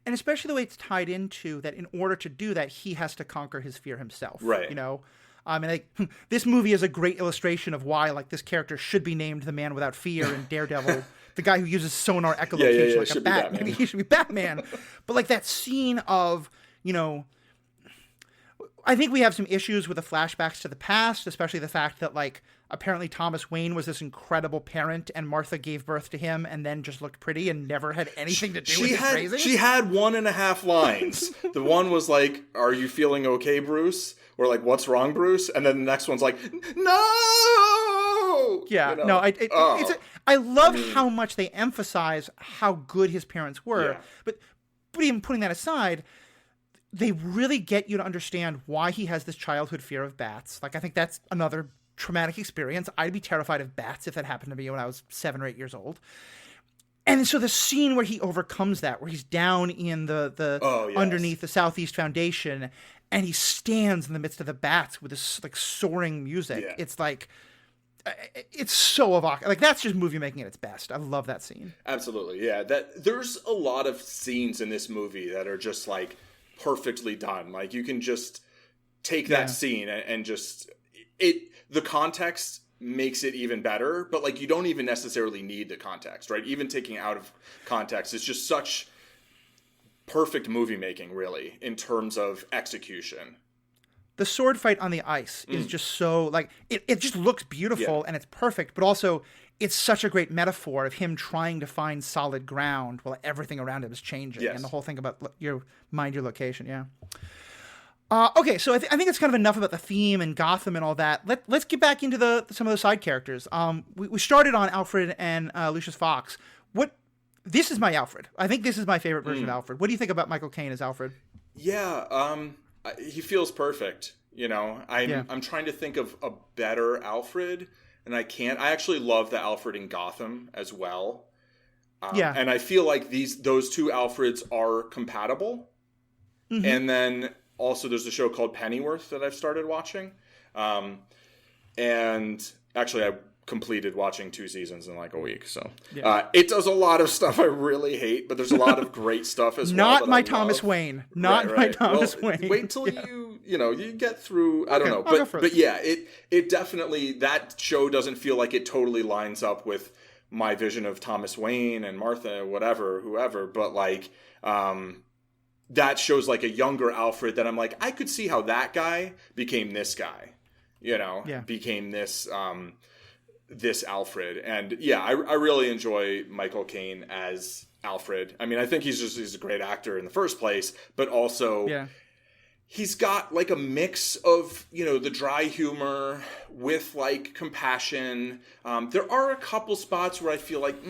And especially the way it's tied into that in order to do that, he has to conquer his fear himself. Right. And this movie is a great illustration of why this character should be named the Man Without Fear and Daredevil, the guy who uses sonar echolocation like a bat. Maybe he should be Batman. But that scene of, I think we have some issues with the flashbacks to the past, especially the fact that apparently Thomas Wayne was this incredible parent and Martha gave birth to him and then just looked pretty and never had anything to do with his raising. She had 1.5 lines. The one was like, "Are you feeling okay, Bruce?" Or what's wrong, Bruce? And then the next one's like, "No!" Yeah, no, I love how much they emphasize how good his parents were. Yeah. But even putting that aside, they really get you to understand why he has this childhood fear of bats. I think that's another traumatic experience. I'd be terrified of bats if that happened to me when I was 7 or 8 years old. And so the scene where he overcomes that, where he's down in the underneath the Southeast Foundation, and he stands in the midst of the bats with this soaring music. Yeah. It's so evocative. That's just movie making at its best. I love that scene. Absolutely, yeah. There's a lot of scenes in this movie that are just perfectly done. You can just take that scene and just the context makes it even better, but you don't even necessarily need the context, right? Even taking out of context, it's just such perfect movie making, really, in terms of execution. The sword fight on the ice is just so it just looks beautiful and it's perfect, but also it's such a great metaphor of him trying to find solid ground while everything around him is changing. And the whole thing about your location. Yeah. Okay, so I think it's kind of enough about the theme and Gotham and all that. Let's get back into some of the side characters. We started on Alfred and Lucius Fox. This is my Alfred. I think this is my favorite version of Alfred. What do you think about Michael Caine as Alfred? Yeah, he feels perfect. I'm trying to think of a better Alfred, and I can't. I actually love the Alfred in Gotham as well. And I feel like those two Alfreds are compatible. Mm-hmm. And then also there's a show called Pennyworth that I've started watching. And actually I completed watching 2 seasons in a week. So it does a lot of stuff I really hate, but there's a lot of great stuff as well. Not my Thomas Wayne. Not my Thomas Wayne. Wait till you get through. I don't know. But yeah, it definitely, that show doesn't feel like it totally lines up with my vision of Thomas Wayne and Martha, whoever. But that shows a younger Alfred that I'm I could see how that guy became this guy, became this Alfred. And I really enjoy Michael Caine as Alfred. I mean, I think he's a great actor in the first place, but also he's got a mix of, the dry humor with compassion. There are a couple spots where I feel like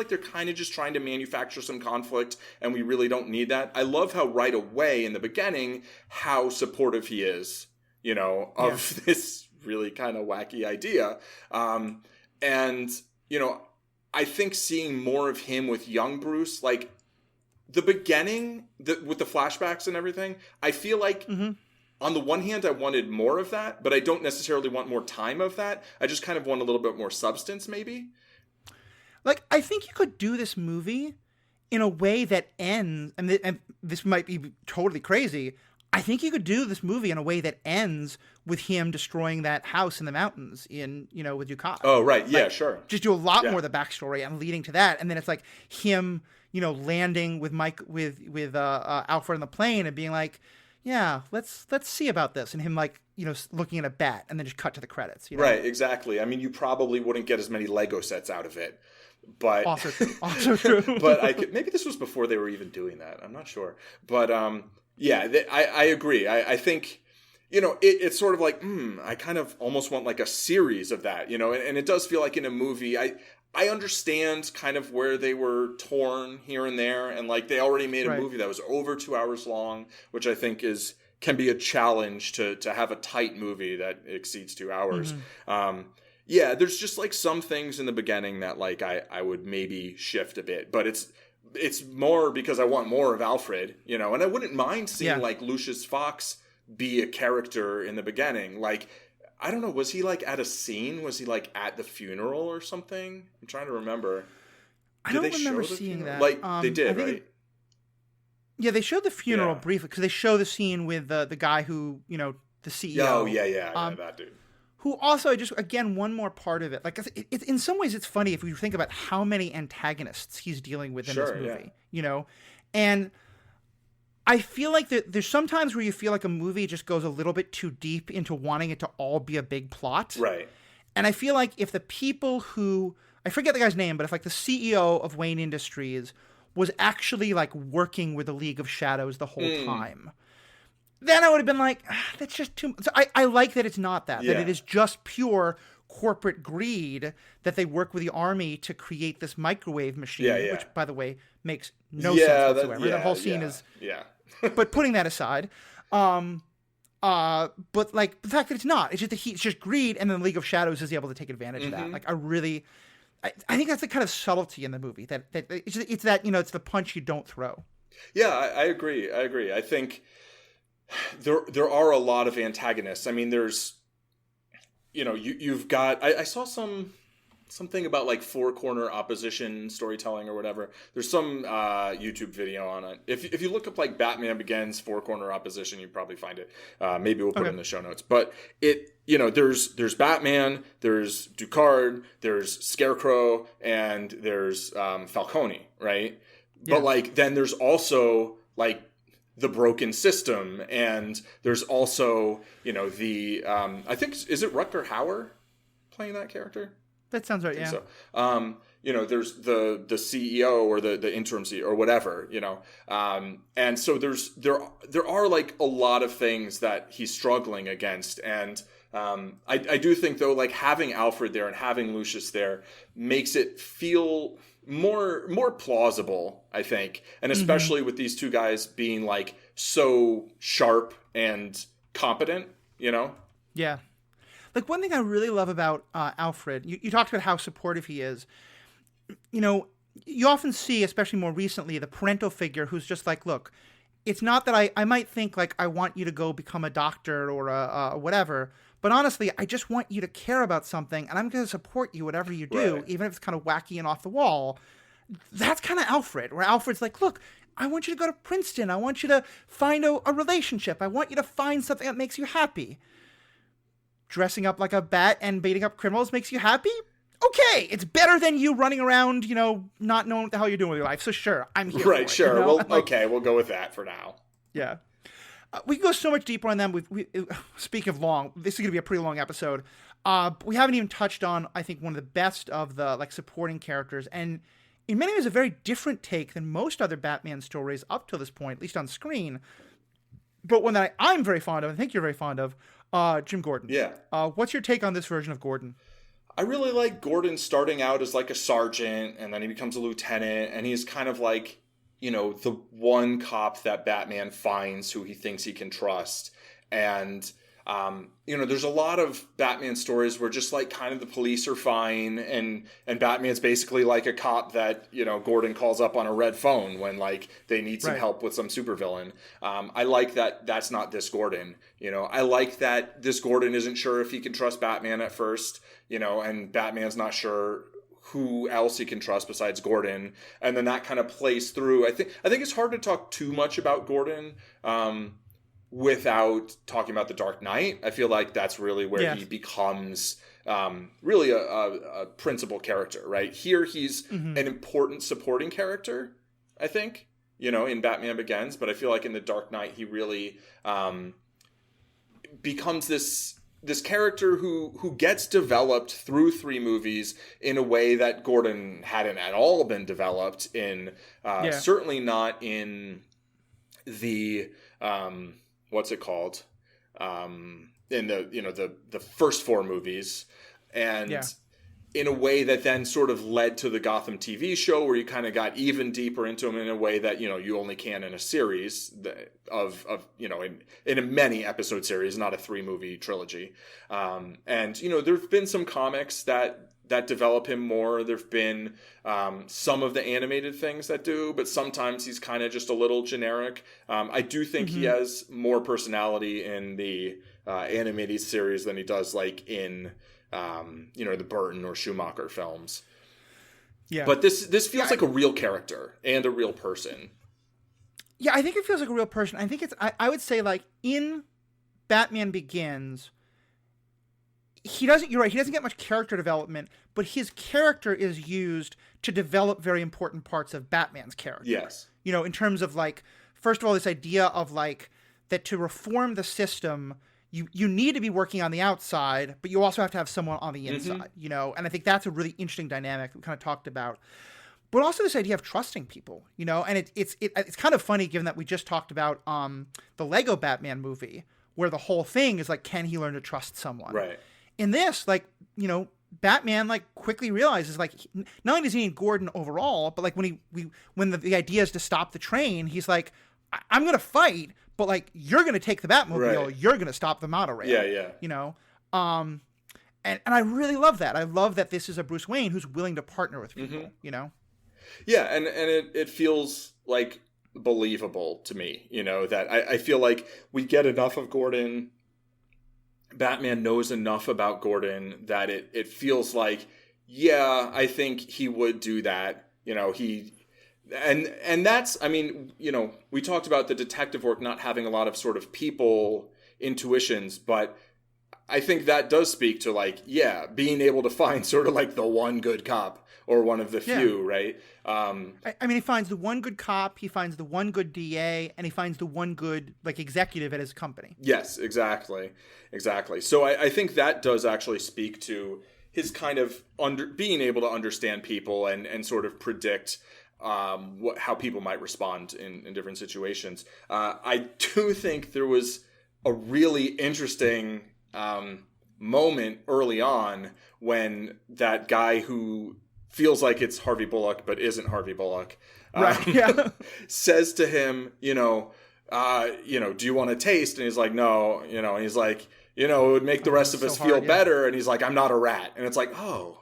they're kind of just trying to manufacture some conflict, and we really don't need that. I love how right away in the beginning, how supportive he is, of this really kind of wacky idea. And I think seeing more of him with young Bruce, the beginning with the flashbacks and everything, I feel on the one hand, I wanted more of that, but I don't necessarily want more time of that. I just kind of want a little bit more substance, maybe. I think you could do this movie in a way that ends, and this might be totally crazy, I think you could do this movie in a way that ends with him destroying that house in the mountains with Ducat. Oh, right. Yeah, sure. Just do a lot more of the backstory and leading to that. And then it's him, landing with Alfred on the plane and being let's see about this. And him looking at a bat and then just cut to the credits. Right. Exactly. I mean, you probably wouldn't get as many Lego sets out of it, but also true. But maybe this was before they were even doing that. I'm not sure. But, I agree. I think it's sort of like, I kind of almost want like a series of that, and it does feel like in a movie, I understand kind of where they were torn here and there, and like they already made a Right. movie that was over 2 hours long, which I think can be a challenge to have a tight movie that exceeds 2 hours. Yeah, there's just like some things in the beginning that like I would maybe shift a bit, but it's more because I want more of Alfred, and I wouldn't mind seeing like Lucius Fox be a character in the beginning. Like, I don't know, was he like at a scene? Was he like at the funeral or something? I'm trying to remember. I don't remember seeing that. Like, they did, right? Yeah, they showed the funeral briefly because they show the scene with the guy who, the CEO. Oh, yeah, that dude. Who also, just again, one more part of it. Like, in some ways, it's funny if you think about how many antagonists he's dealing with in this movie. And I feel like there's sometimes where you feel like a movie just goes a little bit too deep into wanting it to all be a big plot. Right. And I feel like if the people who, I forget the guy's name, but if like the CEO of Wayne Industries was actually like working with the League of Shadows the whole time, then I would have been like, that's just too much. So I like that it's not that it is just pure corporate greed that they work with the army to create this microwave machine, which, by the way, makes no sense whatsoever. That whole scene is... Yeah. But putting that aside, but like the fact that it's not, it's just greed, and then the League of Shadows is able to take advantage of that. Like I think that's the kind of subtlety in the movie that it's that, it's the punch you don't throw. Yeah, I agree. I think there are a lot of antagonists. I mean, there's, you've got, I saw something about like four corner opposition storytelling or whatever. There's some YouTube video on it. If you look up like Batman Begins four corner opposition, you probably find it. Maybe we'll put it in the show notes. But there's Batman, there's Ducard, there's Scarecrow, and there's Falcone, right? Yeah. But like then there's also like the broken system, and there's also the I think, is it Rutger Hauer playing that character? That sounds right. Yeah. So, there's the CEO or the interim CEO or whatever, and so there are like a lot of things that he's struggling against, and I do think though, like having Alfred there and having Lucius there makes it feel more plausible, I think, and especially with these two guys being like so sharp and competent, Yeah. Like, one thing I really love about Alfred, you talked about how supportive he is. You often see, especially more recently, the parental figure who's just like, look, it's not that I might think like I want you to go become a doctor or a whatever, but honestly, I just want you to care about something, and I'm going to support you whatever you do, even if it's kind of wacky and off the wall. That's kind of Alfred, where Alfred's like, look, I want you to go to Princeton. I want you to find a relationship. I want you to find something that makes you happy. Dressing up like a bat and beating up criminals makes you happy? Okay, it's better than you running around, not knowing what the hell you're doing with your life. So sure, I'm here. Right, for it, sure. Well, okay, we'll go with that for now. Yeah. We can go so much deeper on them. We speak of long, this is going to be a pretty long episode. We haven't even touched on, I think, one of the best of the like supporting characters, and in many ways a very different take than most other Batman stories up till this point, at least on screen. But one that I'm very fond of, I think you're very fond of, Jim Gordon. Yeah. What's your take on this version of Gordon? I really like Gordon starting out as like a sergeant, and then he becomes a lieutenant, and he's kind of like, the one cop that Batman finds who he thinks he can trust. And, there's a lot of Batman stories where just like kind of the police are fine, and Batman's basically like a cop that, Gordon calls up on a red phone when like they need some help with some supervillain. I like that that's not this Gordon. I like that this Gordon isn't sure if he can trust Batman at first, and Batman's not sure who else he can trust besides Gordon. And then that kind of plays through. I think it's hard to talk too much about Gordon, without talking about the Dark Knight. I feel like that's really where he becomes really a principal character, right? Here he's an important supporting character, I think, in Batman Begins. But I feel like in the Dark Knight, he really becomes this character who gets developed through three movies in a way that Gordon hadn't at all been developed in. Certainly not in the... what's it called? in the the first four movies, and Yeah. in a way that then sort of led to the Gotham TV show, where you kind of got even deeper into him in a way that you only can in a series of in a many episode series, not a 3-movie trilogy. And there've been some comics that develop him more. There've been some of the animated things that do, but sometimes he's kind of just a little generic. I do think he has more personality in the animated series than he does like in the Burton or Schumacher films. Yeah. But this feels like a real character and a real person. Yeah, I think it feels like a real person. I think I would say, like, in Batman Begins, you're right, he doesn't get much character development, but his character is used to develop very important parts of Batman's character. Yes. In terms of, like, first of all, this idea of, like, that to reform the system, you need to be working on the outside, but you also have to have someone on the inside, and I think that's a really interesting dynamic that we kind of talked about. But also this idea of trusting people, and it's kind of funny given that we just talked about the Lego Batman movie, where the whole thing is like, can he learn to trust someone? Right. In this, like, Batman like quickly realizes, like, not only does he need Gordon overall, but like when the idea is to stop the train, he's like, I'm gonna fight, but like, you're gonna take the Batmobile, right. You're gonna stop the monorail. Yeah. And I really love that. I love that this is a Bruce Wayne who's willing to partner with people. Yeah, and it feels like believable to me. That I feel like we get enough of Gordon. Batman knows enough about Gordon that it feels like, yeah, I think he would do that. And that's, I mean, we talked about the detective work not having a lot of sort of people intuitions, but I think that does speak to, like, yeah, being able to find sort of like the one good cop or one of the few, right? I mean, he finds the one good cop, he finds the one good DA, and he finds the one good, like, executive at his company. Yes, exactly. So I think that does actually speak to his kind of being able to understand people and sort of predict how people might respond in different situations. I do think there was a really interesting moment early on when that guy who feels like it's Harvey Bullock but isn't Harvey Bullock, says to him, do you want to taste? And he's like, no, and he's like, it would make the rest of us feel better. And he's like, I'm not a rat. And it's like, oh,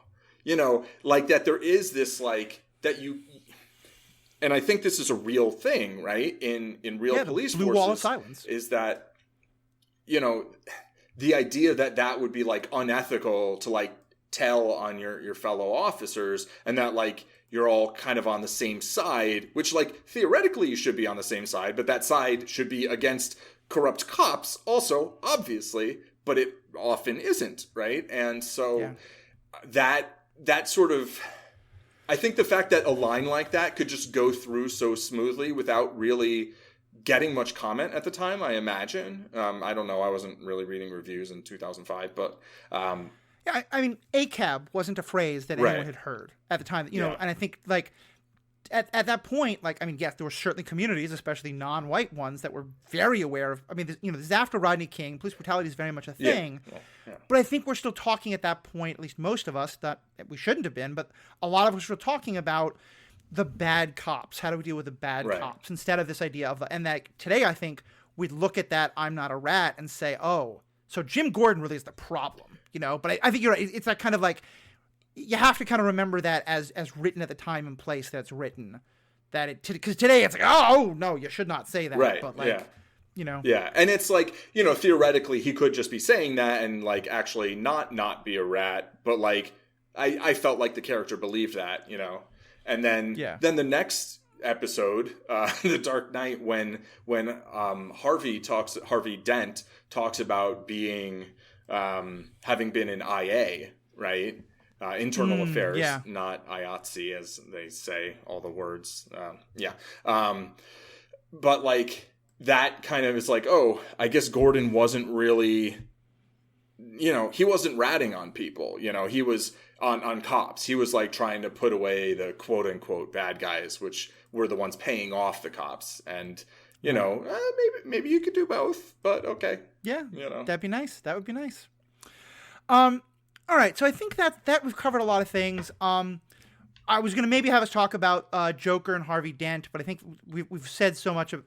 like that there is this, like, that you, and I think this is a real thing, right? In real police blue forces, wall of silence. Is that, the idea that would be, like, unethical to, like, tell on your fellow officers, and that, like, you're all kind of on the same side, which, like, theoretically you should be on the same side, but that side should be against corrupt cops also, obviously, but it often isn't, right? And so that sort of, I think the fact that a line like that could just go through so smoothly without really getting much comment at the time, I imagine. I don't know. I wasn't really reading reviews in 2005, but yeah, I mean, ACAB wasn't a phrase that anyone had heard at the time, and I think, like, at that point, like, I mean, yes, there were certainly communities, especially non-white ones, that were very aware of, I mean, this is after Rodney King, police brutality is very much a thing, but I think we're still talking at that point, at least most of us, that we shouldn't have been, but a lot of us were talking about the bad cops, how do we deal with the bad cops, instead of this idea of, and that today I think we'd look at that I'm not a rat and say, oh, so Jim Gordon really is the problem, but I think you're right. It's that kind of, like, you have to kind of remember that as written at the time and place that it's written, that because today it's like, oh no, you should not say that, right? But, like, yeah, and it's like, theoretically he could just be saying that and, like, actually not be a rat, but, like, I felt like the character believed that, and then the next episode, The Dark Knight, when Harvey Dent talks about being having been in IA, right? Internal affairs, not IATSE, as they say, all the words. But, like, that kind of is like, oh, I guess Gordon wasn't really, he wasn't ratting on people. He was on cops. He was, like, trying to put away the quote unquote bad guys, which were the ones paying off the cops. And, you know, maybe you could do both, but okay. Yeah, you know, that'd be nice. That would be nice. All right, so I think that we've covered a lot of things. I was going to maybe have us talk about Joker and Harvey Dent, but I think we've said so much of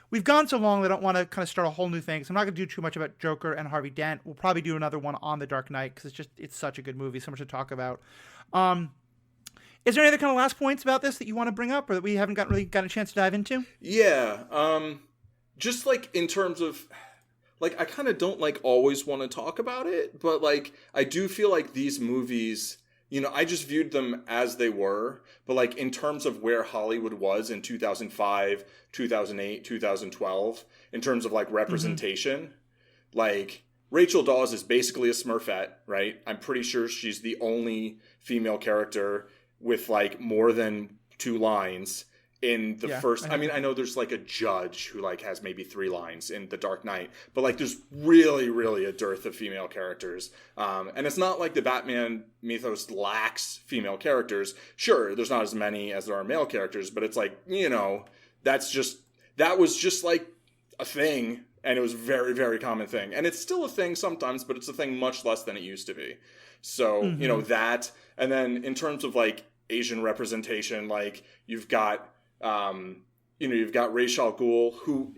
we've gone so long that I don't want to kind of start a whole new thing. So I'm not going to do too much about Joker and Harvey Dent. We'll probably do another one on The Dark Knight because it's such a good movie, so much to talk about. Is there any other kind of last points about this that you want to bring up or that we haven't really gotten a chance to dive into? Yeah, just like in terms of. Like, I kind of don't, like, always want to talk about it, but, like, I do feel like these movies, you know, I just viewed them as they were, but, like, in terms of where Hollywood was in 2005, 2008, 2012, in terms of, like, representation, like, Rachel Dawes is basically a Smurfette, right? I'm pretty sure she's the only female character with, like, more than 2 lines in the first. I mean, I know there's like a judge who like has maybe 3 lines in The Dark Knight, but like there's really a dearth of female characters. And it's not like the Batman mythos lacks female characters. Sure, there's not as many as there are male characters, but it's like, you know, that was just like a thing, and it was a very common thing. And it's still a thing sometimes, but it's a thing much less than it used to be. So, you know, that, and then in terms of like Asian representation, like you've got you've got Ra's al Ghul, who,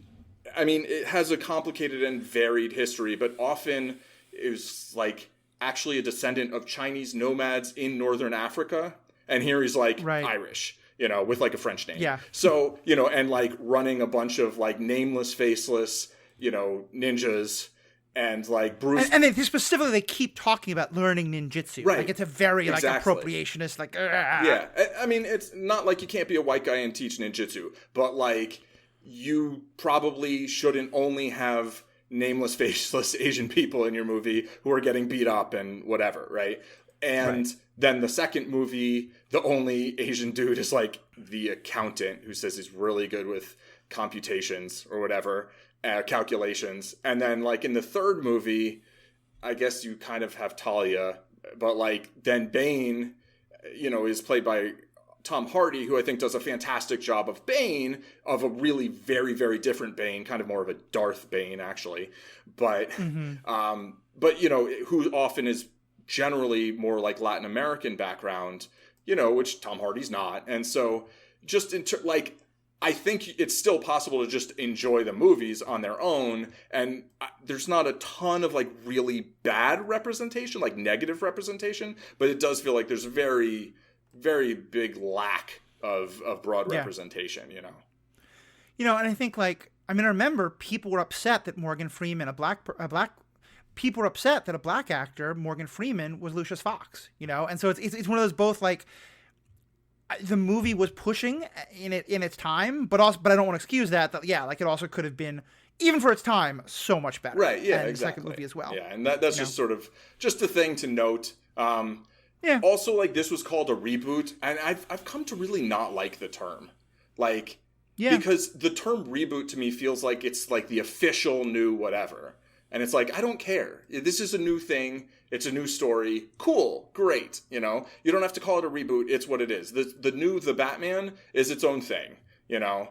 I mean, it has a complicated and varied history, but often is like actually a descendant of Chinese nomads in northern Africa. And here he's like Irish, you know, with like a French name. Yeah. So, you know, and like running a bunch of like nameless, faceless, you know, ninjas. And like Bruce, and they specifically they keep talking about learning ninjutsu. Right. Like it's a very like appropriationist. Like yeah. I mean, it's not like you can't be a white guy and teach ninjutsu, but like you probably shouldn't only have nameless, faceless Asian people in your movie who are getting beat up and whatever, right? And then the second movie, the only Asian dude is like the accountant who says he's really good with computations or whatever. Calculations. And then like in the third movie, I guess you kind of have Talia, but like then Bane, you know, is played by Tom Hardy, who I think does a fantastic job of Bane, of a really very different Bane, kind of more of a Darth Bane actually, but but you know, who often is generally more like Latin American background, you know, which Tom Hardy's not. And so just like I think it's still possible to just enjoy the movies on their own, and there's not a ton of like really bad representation, like negative representation, but it does feel like there's a very big lack of broad representation, you know. You know, and I think like, I mean, I remember people were upset that Morgan Freeman, people were upset that a black actor, Morgan Freeman, was Lucius Fox, you know, and so it's one of those both like. The movie was pushing in its time, but I don't want to excuse that. Like it also could have been, even for its time, so much better. Right? Yeah, and exactly. The second movie as well. Yeah, and that's just sort of just a thing to note. Also, like this was called a reboot, and I've come to really not like the term, like because the term reboot to me feels like it's like the official new whatever. And it's like, I don't care. This is a new thing. It's a new story. Cool. Great. You know, you don't have to call it a reboot. It's what it is. The Batman is its own thing, you know?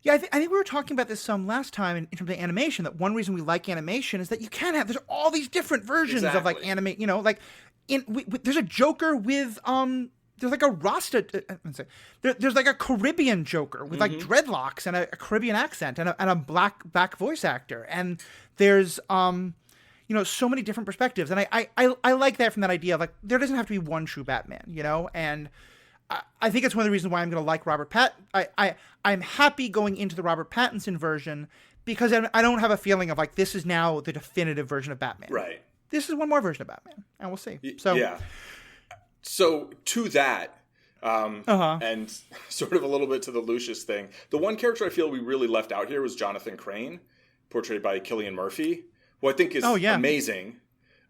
Yeah, I think we were talking about this some last time in terms of animation, that one reason we like animation is that you can have, there's all these different versions of like anime, you know, like there's a Joker with, there's like a Rasta, there's like a Caribbean Joker with like dreadlocks and a Caribbean accent and a black voice actor. And there's, you know, so many different perspectives. And I like that from that idea of like, there doesn't have to be one true Batman, you know? And I think it's one of the reasons why I'm going to like Robert I'm happy going into the Robert Pattinson version because I don't have a feeling of like, this is now the definitive version of Batman. Right. This is one more version of Batman, and we'll see. So to that, and sort of a little bit to the Lucius thing, the one character I feel we really left out here was Jonathan Crane, portrayed by Cillian Murphy, who I think is amazing.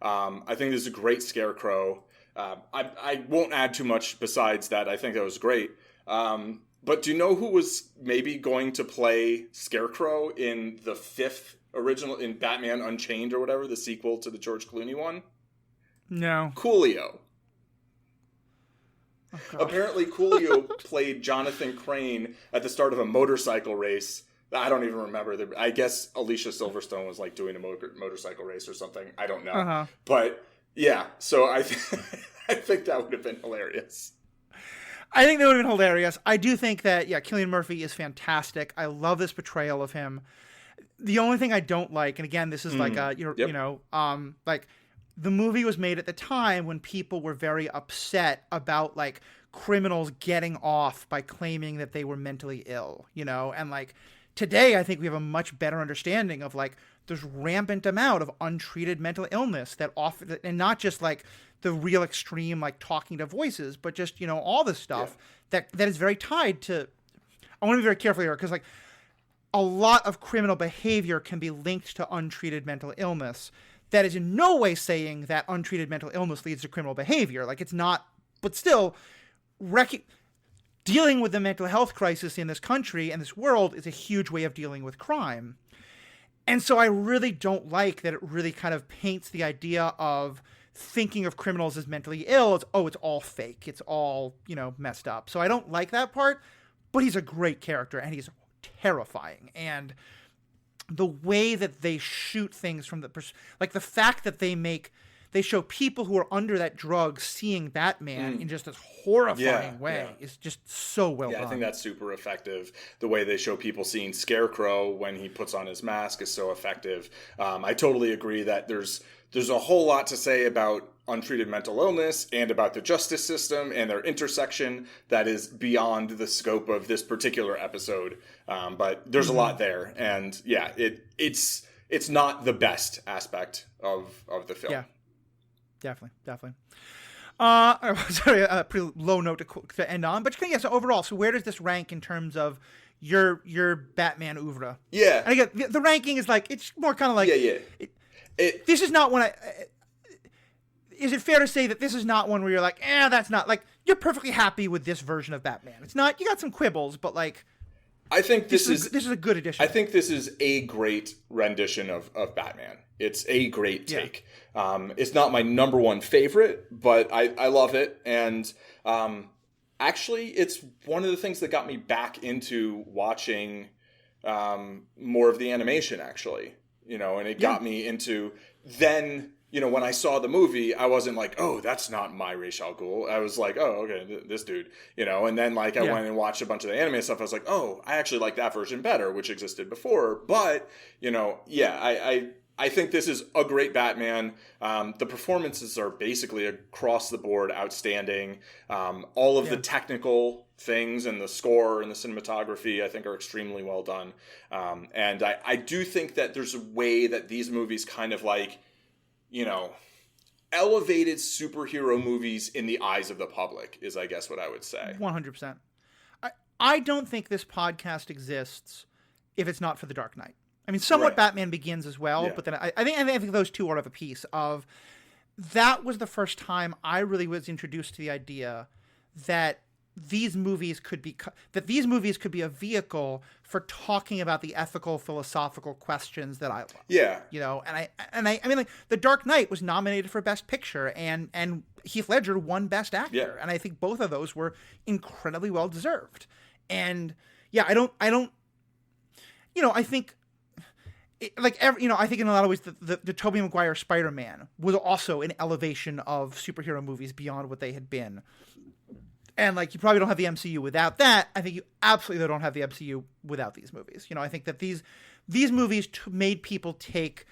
I think this is a great Scarecrow. I won't add too much besides that. I think that was great. But do you know who was maybe going to play Scarecrow in the 5th original, in Batman Unchained or whatever, the sequel to the George Clooney one? No. Coolio. Apparently, Coolio played Jonathan Crane at the start of a motorcycle race. I don't even remember. I guess Alicia Silverstone was like doing a motorcycle race or something. I don't know. But yeah, so I think that would have been hilarious. I think that would have been hilarious. I do think that, Cillian Murphy is fantastic. I love this portrayal of him. The only thing I don't like, and again, this is like like the movie was made at the time when people were very upset about like criminals getting off by claiming that they were mentally ill, and like today I think we have a much better understanding of like there's rampant amount of untreated mental illness that often, and not just like the real extreme like talking to voices, but just all this stuff that is very tied to. I want to be very careful here because like a lot of criminal behavior can be linked to untreated mental illness. That is in no way saying that untreated mental illness leads to criminal behavior. Like it's not, but still, dealing with the mental health crisis in this country and this world is a huge way of dealing with crime. And so I really don't like that it really kind of paints the idea of thinking of criminals as mentally ill as, it's all fake. It's all, messed up. So I don't like that part, but he's a great character and he's terrifying. And the way that they shoot things from like the fact that they show people who are under that drug seeing Batman in just this horrifying way is just so well done. I think that's super effective. The way they show people seeing Scarecrow when he puts on his mask is so effective. I totally agree that there's a whole lot to say about untreated mental illness and about the justice system and their intersection that is beyond the scope of this particular episode. But there's a lot there. And yeah, it's not the best aspect of the film. Yeah, definitely. Sorry, a pretty low note to end on. But so overall, so where does this rank in terms of your Batman oeuvre? Yeah. And again, the ranking is like, it's more kind of like... This is not one is it fair to say that this is not one where you're like, that's not, like, you're perfectly happy with this version of Batman? It's not, you got some quibbles, but like, I think this is a good addition. I think this is a great rendition of Batman. It's a great take. It's not my number one favorite, but I love it. And actually, it's one of the things that got me back into watching more of the animation, actually. And it got me into then, when I saw the movie, I wasn't like, oh, that's not my Ra's al Ghul. I was like, oh, okay, this dude, and then like I went and watched a bunch of the anime stuff. I was like, oh, I actually like that version better, which existed before. But, I think this is a great Batman. The performances are basically across the board outstanding. All of the technical things and the score and the cinematography, I think, are extremely well done. And I do think that there's a way that these movies kind of like, elevated superhero movies in the eyes of the public is, I guess, what I would say. 100%. I don't think this podcast exists if it's not for The Dark Knight. I mean, somewhat right. Batman Begins as well, but then I think those two are of a piece of that was the first time I really was introduced to the idea that these movies could be a vehicle for talking about the ethical, philosophical questions that I love. Yeah. And I mean, like, The Dark Knight was nominated for Best Picture and Heath Ledger won Best Actor. Yeah. And I think both of those were incredibly well deserved. And I think I think in a lot of ways the Tobey Maguire Spider-Man was also an elevation of superhero movies beyond what they had been. And like, you probably don't have the MCU without that. I think you absolutely don't have the MCU without these movies. I think that these movies made people take,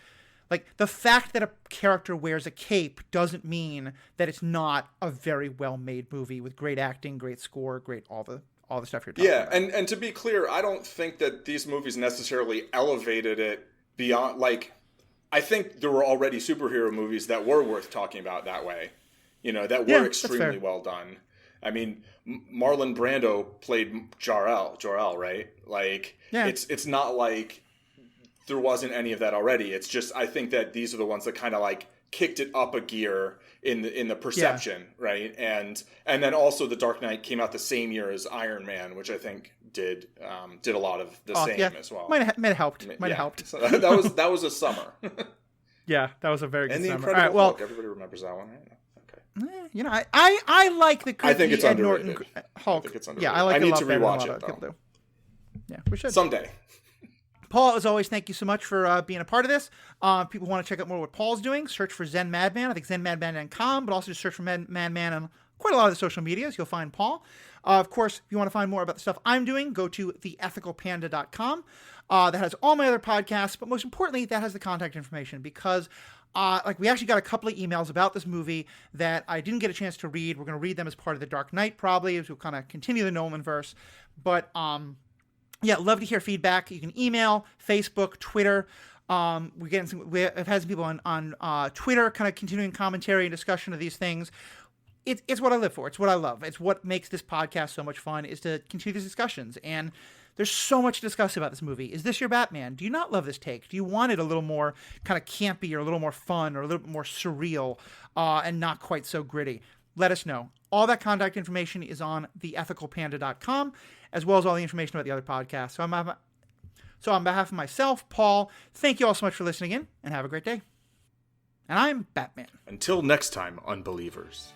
like, the fact that a character wears a cape doesn't mean that it's not a very well-made movie with great acting, great score, great all the stuff you're talking about. Yeah, and to be clear, I don't think that these movies necessarily elevated it beyond, like, I think there were already superhero movies that were worth talking about that way, that were extremely well done. I mean, Marlon Brando played Jor-El, right? Like, it's not like there wasn't any of that already. It's just, I think that these are the ones that kind of like kicked it up a gear in the perception, right? And then also The Dark Knight came out the same year as Iron Man, which I think did a lot of the same as well. Might have helped. So that was a summer. Yeah, that was a very good and the summer. Incredible Hulk. Everybody remembers that one, right? Okay. I like the I think it's Ed Norton underrated. Hulk. I think it's underrated. Yeah, I like it a need lot to better than a rewatch lot it, of though. people do. Yeah, we should. Someday. Paul, as always, thank you so much for being a part of this. People want to check out more what Paul's doing. Search for Zen Madman. I think zenmadman.com, but also just search for Madman on quite a lot of the social medias. You'll find Paul. Of course, if you want to find more about the stuff I'm doing, go to theethicalpanda.com. That has all my other podcasts, but most importantly, that has the contact information because we actually got a couple of emails about this movie that I didn't get a chance to read. We're going to read them as part of the Dark Knight, probably, as we'll kind of continue the Nolan verse. But yeah, love to hear feedback. You can email, Facebook, Twitter. We've had some people on Twitter kind of continuing commentary and discussion of these things. It's what I live for. It's what I love. It's what makes this podcast so much fun is to continue these discussions. And there's so much to discuss about this movie. Is this your Batman? Do you not love this take? Do you want it a little more kind of campy or a little more fun or a little bit more surreal and not quite so gritty? Let us know. All that contact information is on theethicalpanda.com, as well as all the information about the other podcasts. So on behalf of myself, Paul, thank you all so much for listening in, and have a great day. And I'm Batman. Until next time, unbelievers.